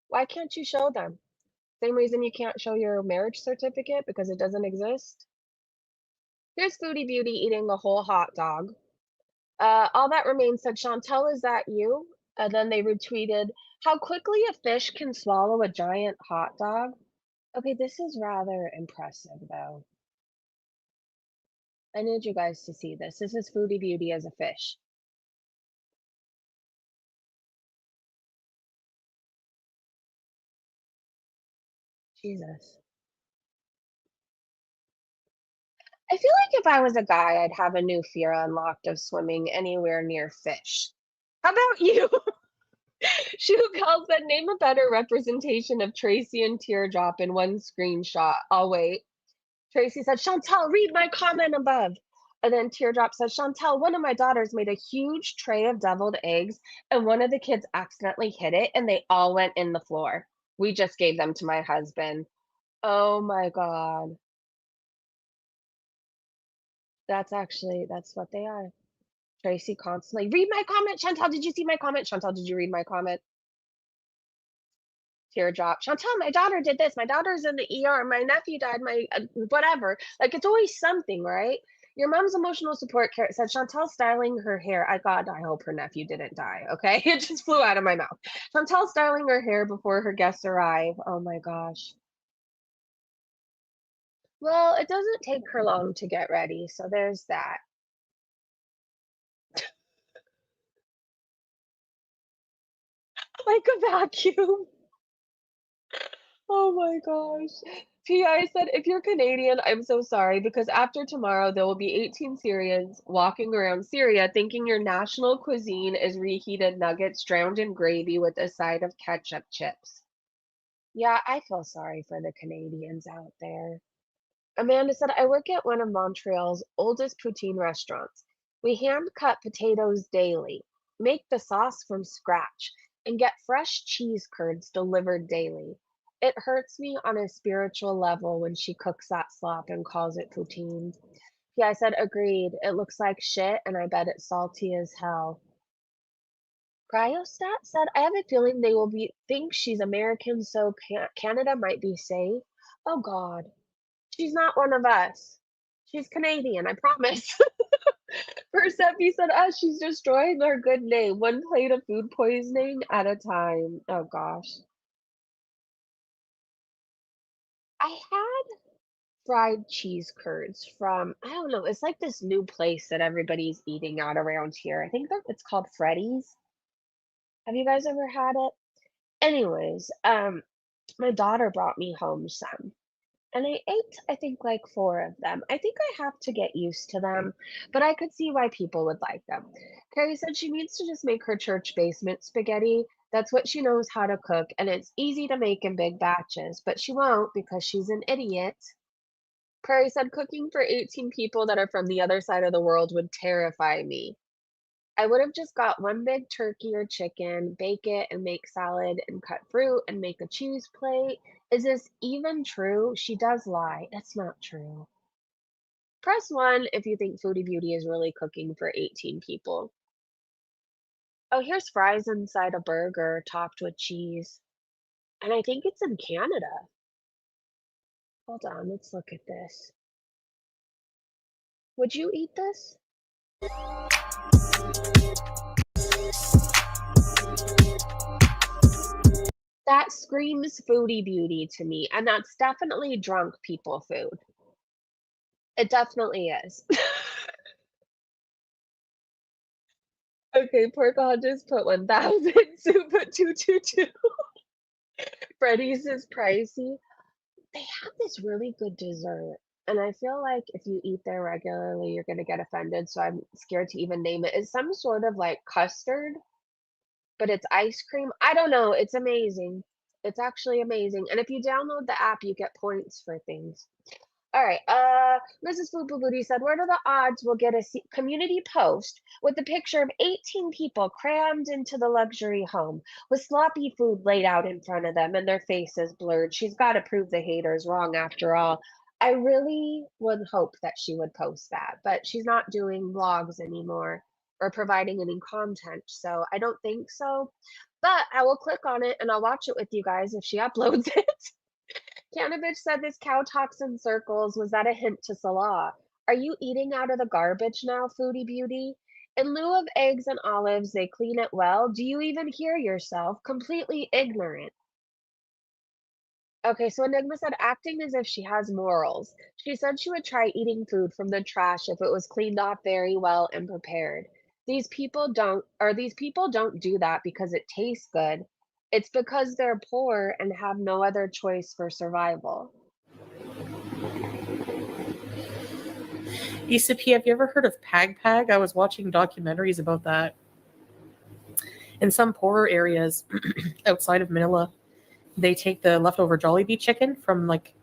Why can't you show them? Same reason you can't show your marriage certificate because it doesn't exist. Here's Foodie Beauty eating a whole hot dog. All that remains said, Chantal, is that you? And then they retweeted, how quickly a fish can swallow a giant hot dog. Okay, this is rather impressive, though. I need you guys to see this. This is Foodie Beauty as a fish. Jesus. I feel like if I was a guy, I'd have a new fear unlocked of swimming anywhere near fish. How about you? Shoe said, name a better representation of Tracy and Teardrop in one screenshot. I'll wait. Tracy said, Chantal, read my comment above. And then Teardrop says, Chantal, one of my daughters made a huge tray of deviled eggs, and one of the kids accidentally hit it, and they all went in the floor. We just gave them to my husband. Oh my God. That's what they are. Tracy constantly, read my comment, Chantal. Did you see my comment? Chantal, did you read my comment? Teardrop. Chantal, my daughter did this. My daughter's in the ER. My nephew died. My whatever. Like it's always something, right? Your mom's emotional support care said Chantal styling her hair. I hope her nephew didn't die. Okay, it just flew out of my mouth. Chantal styling her hair before her guests arrive. Oh my gosh. Well, it doesn't take her long to get ready, so there's that. Like a vacuum. Oh my gosh. PI said, if you're Canadian, I'm so sorry because after tomorrow there will be 18 Syrians walking around Syria thinking your national cuisine is reheated nuggets drowned in gravy with a side of ketchup chips. Yeah, I feel sorry for the Canadians out there. Amanda said, I work at one of Montreal's oldest poutine restaurants. We hand cut potatoes daily, make the sauce from scratch, and get fresh cheese curds delivered daily. It hurts me on a spiritual level when she cooks that slop and calls it poutine. Yeah, I said, agreed. It looks like shit, and I bet it's salty as hell. Cryostat said, I have a feeling they will think she's American, so Canada might be safe. Oh, God. She's not one of us. She's Canadian, I promise. Persephone said, she's destroying our good name, one plate of food poisoning at a time. Oh gosh. I had fried cheese curds from, I don't know, it's like this new place that everybody's eating out around here. I think that it's called Freddy's. Have you guys ever had it? Anyways, my daughter brought me home some. And I ate, I think, like 4 of them. I think I have to get used to them, but I could see why people would like them. Carrie said she needs to just make her church basement spaghetti. That's what she knows how to cook, and it's easy to make in big batches, but she won't because she's an idiot. Prairie said cooking for 18 people that are from the other side of the world would terrify me. I would have just got one big turkey or chicken, bake it and make salad and cut fruit and make a cheese plate. Is this even true? She does lie. It's not true. Press 1 if you think Foodie Beauty is really cooking for 18 people. Oh, here's fries inside a burger topped with cheese. And I think it's in Canada. Hold on, let's look at this. Would you eat this? That screams Foodie Beauty to me, and that's definitely drunk people food. It definitely is. Okay, Porkahontas put 1,000, Sue put 222. Freddy's is pricey. They have this really good dessert, and I feel like if you eat there regularly, you're gonna get offended, so I'm scared to even name it. It's some sort of like custard, but it's ice cream. I don't know. It's amazing. It's actually amazing. And if you download the app, you get points for things. All right. Mrs. Fubu Booty said, what are the odds we'll get a community post with a picture of 18 people crammed into the luxury home with sloppy food laid out in front of them and their faces blurred? She's got to prove the haters wrong after all. I really would hope that she would post that, but she's not doing vlogs anymore or providing any content, so I don't think so. But I will click on it and I'll watch it with you guys if she uploads it. Cannabis said this cow talks in circles. Was that a hint to Salah? Are you eating out of the garbage now, Foodie Beauty? In lieu of eggs and olives, they clean it well. Do you even hear yourself? Completely ignorant. Okay, so Enigma said acting as if she has morals. She said she would try eating food from the trash if it was cleaned off very well and prepared. These people don't do that because it tastes good. It's because they're poor and have no other choice for survival. ECP, have you ever heard of Pag Pag? I was watching documentaries about that. In some poorer areas outside of Manila, they take the leftover Jollibee chicken from like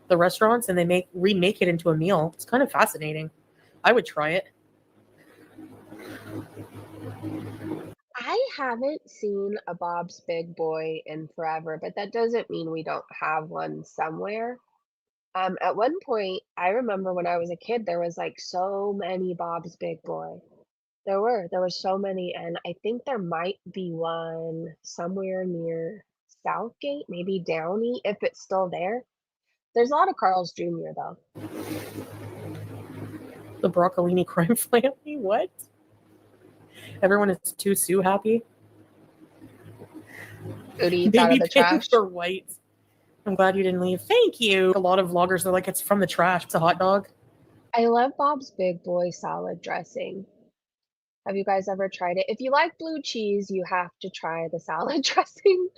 the restaurants and they remake it into a meal. It's kind of fascinating. I would try it. I haven't seen a Bob's Big Boy in forever, but that doesn't mean we don't have one somewhere. At one point, I remember when I was a kid, there was like so many Bob's Big Boy. There were so many, and I think there might be one somewhere near Southgate, maybe Downey, if it's still there. There's a lot of Carl's Jr. though. The broccolini crime family? What? Everyone is too Sue happy. Food eats out of Baby the pink trash. or white. I'm glad you didn't leave. Thank you. A lot of vloggers are like, it's from the trash. It's a hot dog. I love Bob's Big Boy salad dressing. Have you guys ever tried it? If you like blue cheese, you have to try the salad dressing.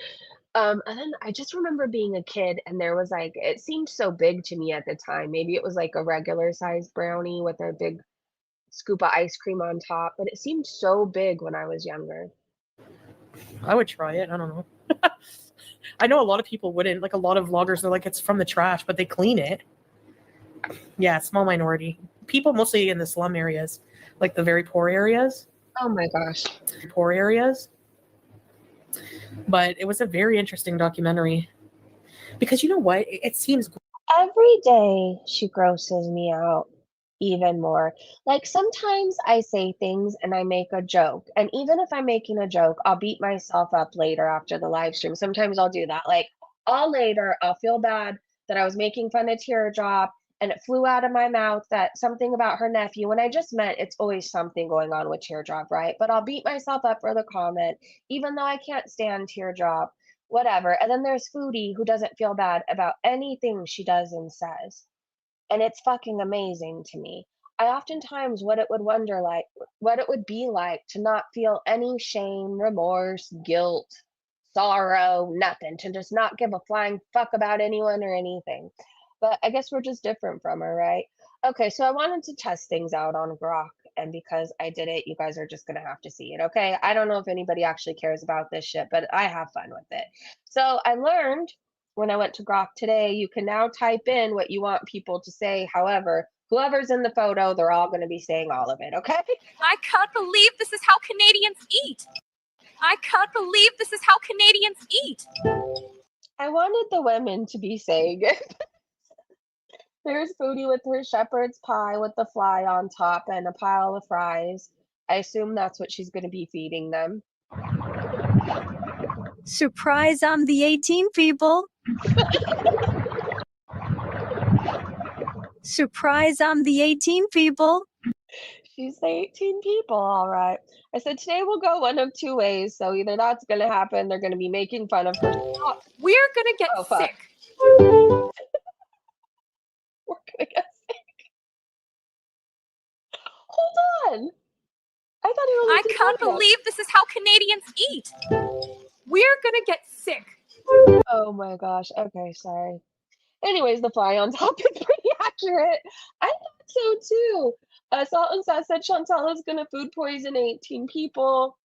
And then I just remember being a kid and there was like, it seemed so big to me at the time. Maybe it was like a regular sized brownie with a big scoop of ice cream on top, but it seemed so big when I was younger. I would try it. I don't know. I know a lot of people wouldn't. Like a lot of vloggers are like, it's from the trash, but they clean it. Yeah, small minority. People mostly in the slum areas, like the very poor areas. Oh my gosh. Poor areas. But it was a very interesting documentary. Because you know what? It seems Every day she grosses me out even more. Like sometimes I say things and I make a joke. And even if I'm making a joke, I'll beat myself up later after the live stream. Sometimes I'll do that. Like all later, I'll feel bad that I was making fun of Teardrop and it flew out of my mouth that something about her nephew. When I just meant it's always something going on with Teardrop, right? But I'll beat myself up for the comment, even though I can't stand Teardrop, whatever. And then there's Foodie who doesn't feel bad about anything she does and says. And it's fucking amazing to me. I oftentimes what it would be like to not feel any shame, remorse, guilt, sorrow, nothing, to just not give a flying fuck about anyone or anything. But I guess we're just different from her, right? Okay, so I wanted to test things out on Grok, and because I did it, you guys are just gonna have to see it, okay? I don't know if anybody actually cares about this shit, but I have fun with it. So I learned when I went to Grok today, you can now type in what you want people to say. However, whoever's in the photo, they're all going to be saying all of it, okay? I can't believe this is how Canadians eat. I can't believe this is how Canadians eat. I wanted the women to be saying it. There's Foodie with her shepherd's pie with the fly on top and a pile of fries. I assume that's what she's going to be feeding them. Surprise, I'm the 18 people. Surprise, I'm the 18 people. She's the 18 people, all right. I said today we'll go one of two ways. So either that's going to happen, they're going to be making fun of her. We're gonna get Oh, fuck. sick. We're going to get sick. Hold on. I thought it I was can't believe this is how Canadians eat. We're gonna get sick. Oh my gosh. Okay, sorry. Anyways, the fly on top is pretty accurate. I thought so too. Salt and Sass said Chantal is going to food poison 18 people.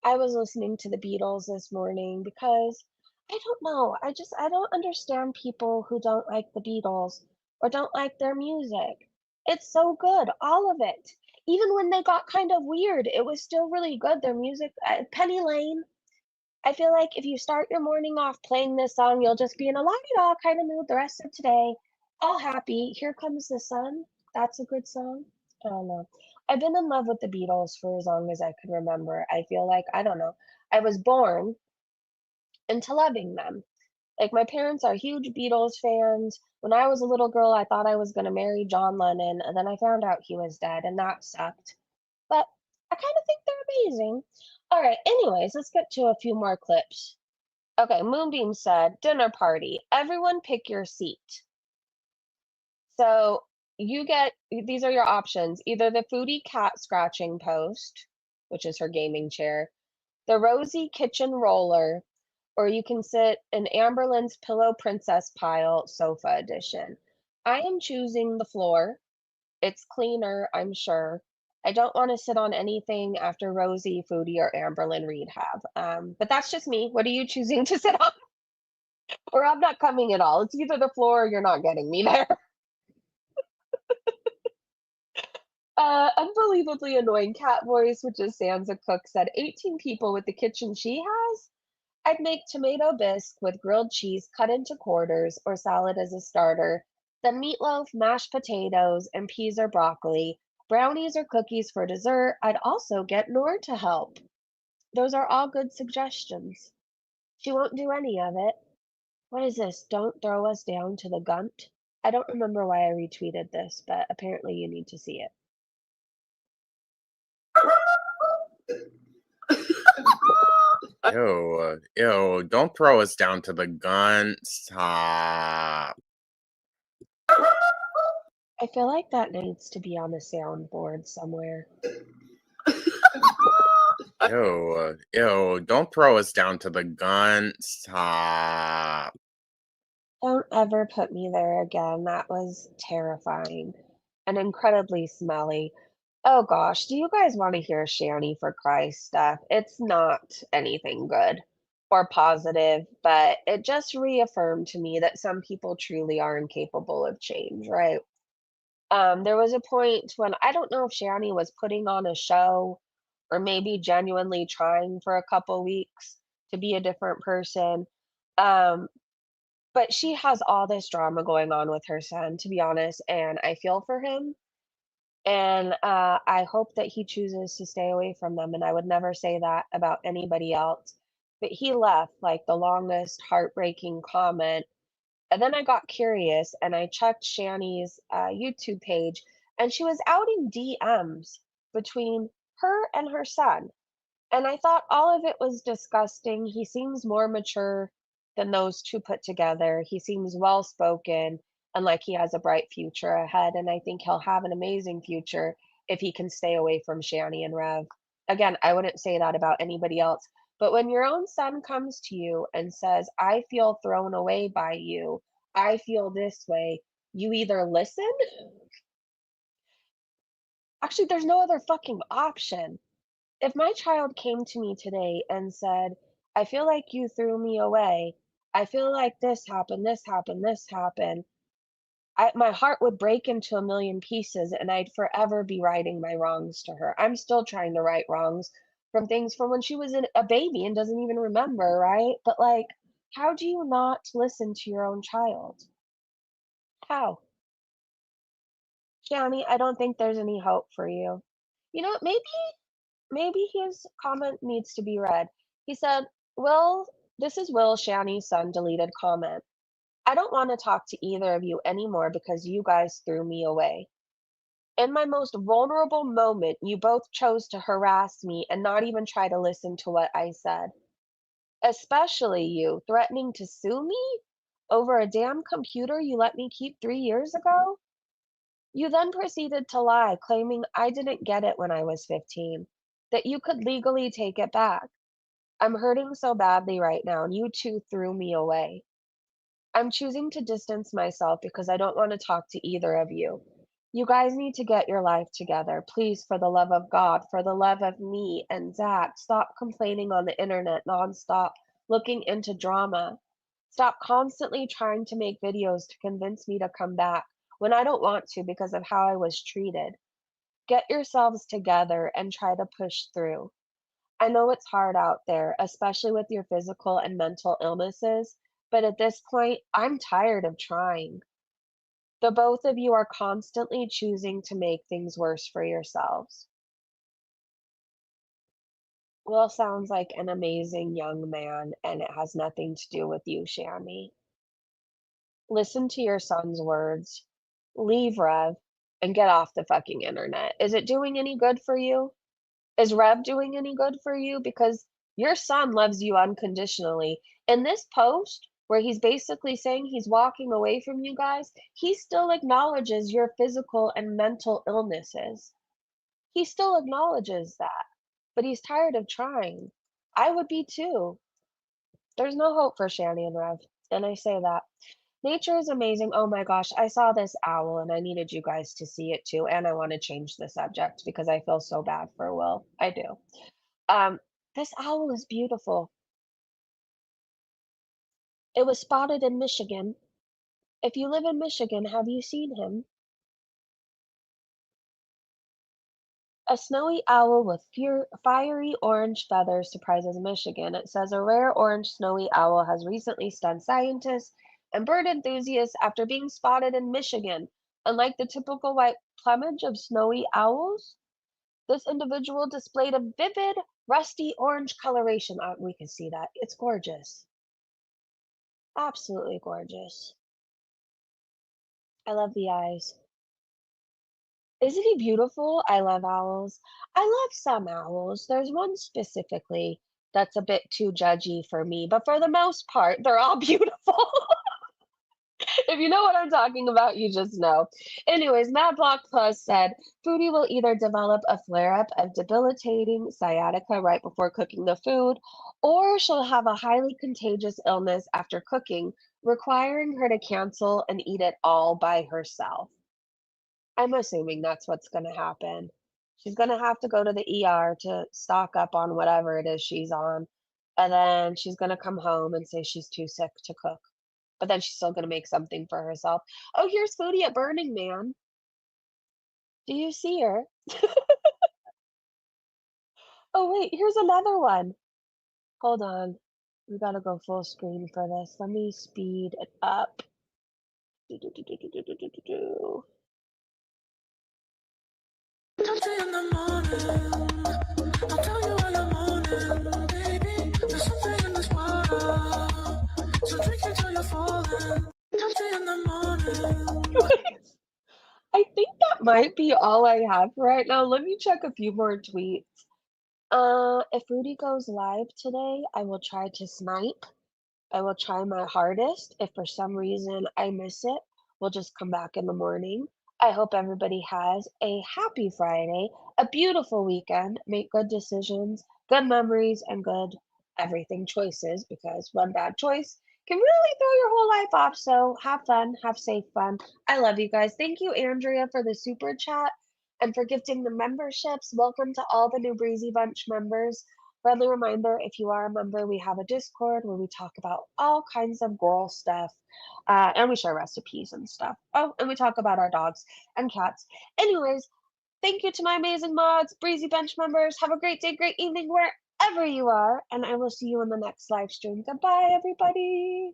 I was listening to the Beatles this morning because I don't know. I don't understand people who don't like the Beatles or don't like their music. It's so good, all of it. Even when they got kind of weird, it was still really good. Their music, Penny Lane. I feel like if you start your morning off playing this song, you'll just be in a la-di-da kind of mood the rest of today. All happy. Here Comes the Sun. That's a good song. I don't know. I've been in love with the Beatles for as long as I can remember. I feel like, I don't know, I was born into loving them. Like, my parents are huge Beatles fans. When I was a little girl, I thought I was going to marry John Lennon, and then I found out he was dead, and that sucked. But I kind of think they're amazing. All right, anyways, let's get to a few more clips. Okay, Moonbeam said, dinner party. Everyone pick your seat. So these are your options. Either the Foodie cat scratching post, which is her gaming chair, the Rosie kitchen roller, or you can sit in Amberlynn's pillow princess pile sofa edition. I am choosing the floor. It's cleaner, I'm sure. I don't want to sit on anything after Rosie, Foodie, or Amberlynn Reid have. But that's just me. What are you choosing to sit on? Or I'm not coming at all. It's either the floor or you're not getting me there. Unbelievably annoying cat voice, which is Sansa Cook, said 18 people with the kitchen she has? I'd make tomato bisque with grilled cheese cut into quarters or salad as a starter, then meatloaf, mashed potatoes, and peas or broccoli, brownies or cookies for dessert. I'd also get Nor to help. Those are all good suggestions. She won't do any of it. What is this? Don't throw us down to the gunt? I don't remember why I retweeted this, but apparently you need to see it. Ew, don't throw us down to the gun. Stop. I feel like that needs to be on a soundboard somewhere. Ew, don't throw us down to the gun. Stop. Don't ever put me there again. That was terrifying and incredibly smelly. Oh gosh, do you guys want to hear Shanny for Christ stuff? It's not anything good or positive, but it just reaffirmed to me that some people truly are incapable of change, right? There was a point when I don't know if Shanny was putting on a show or maybe genuinely trying for a couple weeks to be a different person. Um, but she has all this drama going on with her son, to be honest, and I feel for him. And I hope that he chooses to stay away from them. And I would never say that about anybody else. But he left like the longest heartbreaking comment. And then I got curious and I checked Shanny's YouTube page, and she was outing DMs between her and her son. And I thought all of it was disgusting. He seems more mature than those two put together. He seems well spoken and like he has a bright future ahead. And I think he'll have an amazing future if he can stay away from Shanny and Rev. Again, I wouldn't say that about anybody else. But when your own son comes to you and says, I feel thrown away by you, I feel this way, you either listen. Actually, there's no other fucking option. If my child came to me today and said, I feel like you threw me away, I feel like this happened, this happened, this happened, my heart would break into a million pieces and I'd forever be righting my wrongs to her. I'm still trying to right wrongs from things from when she was a baby and doesn't even remember, right? But like, how do you not listen to your own child? How? Shanny, I don't think there's any hope for you. You know what? Maybe his comment needs to be read. He said, Will, this is Will Shanny's son deleted comment. I don't want to talk to either of you anymore because you guys threw me away. In my most vulnerable moment, you both chose to harass me and not even try to listen to what I said. Especially you, threatening to sue me over a damn computer you let me keep 3 years ago? You then proceeded to lie, claiming I didn't get it when I was 15, that you could legally take it back. I'm hurting so badly right now, and you two threw me away. I'm choosing to distance myself because I don't want to talk to either of you. You guys need to get your life together. Please, for the love of God, for the love of me and Zach, stop complaining on the internet nonstop, looking into drama. Stop constantly trying to make videos to convince me to come back when I don't want to because of how I was treated. Get yourselves together and try to push through. I know it's hard out there, especially with your physical and mental illnesses, but at this point, I'm tired of trying. The both of you are constantly choosing to make things worse for yourselves. Will sounds like an amazing young man, and it has nothing to do with you, Shanny. Listen to your son's words. Leave Rev and get off the fucking internet. Is it doing any good for you? Is Rev doing any good for you? Because your son loves you unconditionally. In this post, where he's basically saying he's walking away from you guys, he still acknowledges your physical and mental illnesses. He still acknowledges that, but he's tired of trying. I would be too. There's no hope for Shanny and Rev, and I say that. Nature is amazing. Oh my gosh, I saw this owl and I needed you guys to see it too. And I want to change the subject because I feel so bad for Will. I do. Um, this owl is beautiful. It was spotted in Michigan. If you live in Michigan, have you seen him? A snowy owl with fiery orange feathers surprises Michigan. It says a rare orange snowy owl has recently stunned scientists and bird enthusiasts after being spotted in Michigan. Unlike the typical white plumage of snowy owls, this individual displayed a vivid, rusty orange coloration. We can see that. It's gorgeous. Absolutely gorgeous. I love the eyes. Isn't he beautiful? I love owls. I love some owls. There's one specifically that's a bit too judgy for me, but for the most part, they're all beautiful. If you know what I'm talking about, you just know. Anyways, Matt Block Plus said Foodie will either develop a flare up of debilitating sciatica right before cooking the food, or she'll have a highly contagious illness after cooking, requiring her to cancel and eat it all by herself. I'm assuming that's what's going to happen. She's going to have to go to the ER to stock up on whatever it is she's on. And then she's going to come home and say she's too sick to cook. But then she's still going to make something for herself. Oh, here's Foodie at Burning Man. Do you see her? Oh, wait, here's another one. Hold on. We got to go full screen for this. Let me speed it up. Do, do, do, do, do, do, do, do, do. I think that might be all I have right now. Let me check a few more tweets. If Rudy goes live today, I will try to snipe. I will try my hardest. If for some reason I miss it, we'll just come back in the morning. I hope everybody has a happy Friday, a beautiful weekend, make good decisions, good memories, and good everything choices because one bad choice can really throw your whole life off. So have fun, have safe fun. I love you guys. Thank you, Andrea, for the super chat and for gifting the memberships. Welcome to all the new Breezy Bunch members. Friendly reminder, if you are a member, we have a Discord where we talk about all kinds of girl stuff. And we share recipes and stuff. Oh, and we talk about our dogs and cats. Anyways, thank you to my amazing mods, Breezy Bench members. Have a great day, great evening, wherever you are. And I will see you in the next live stream. Goodbye, everybody.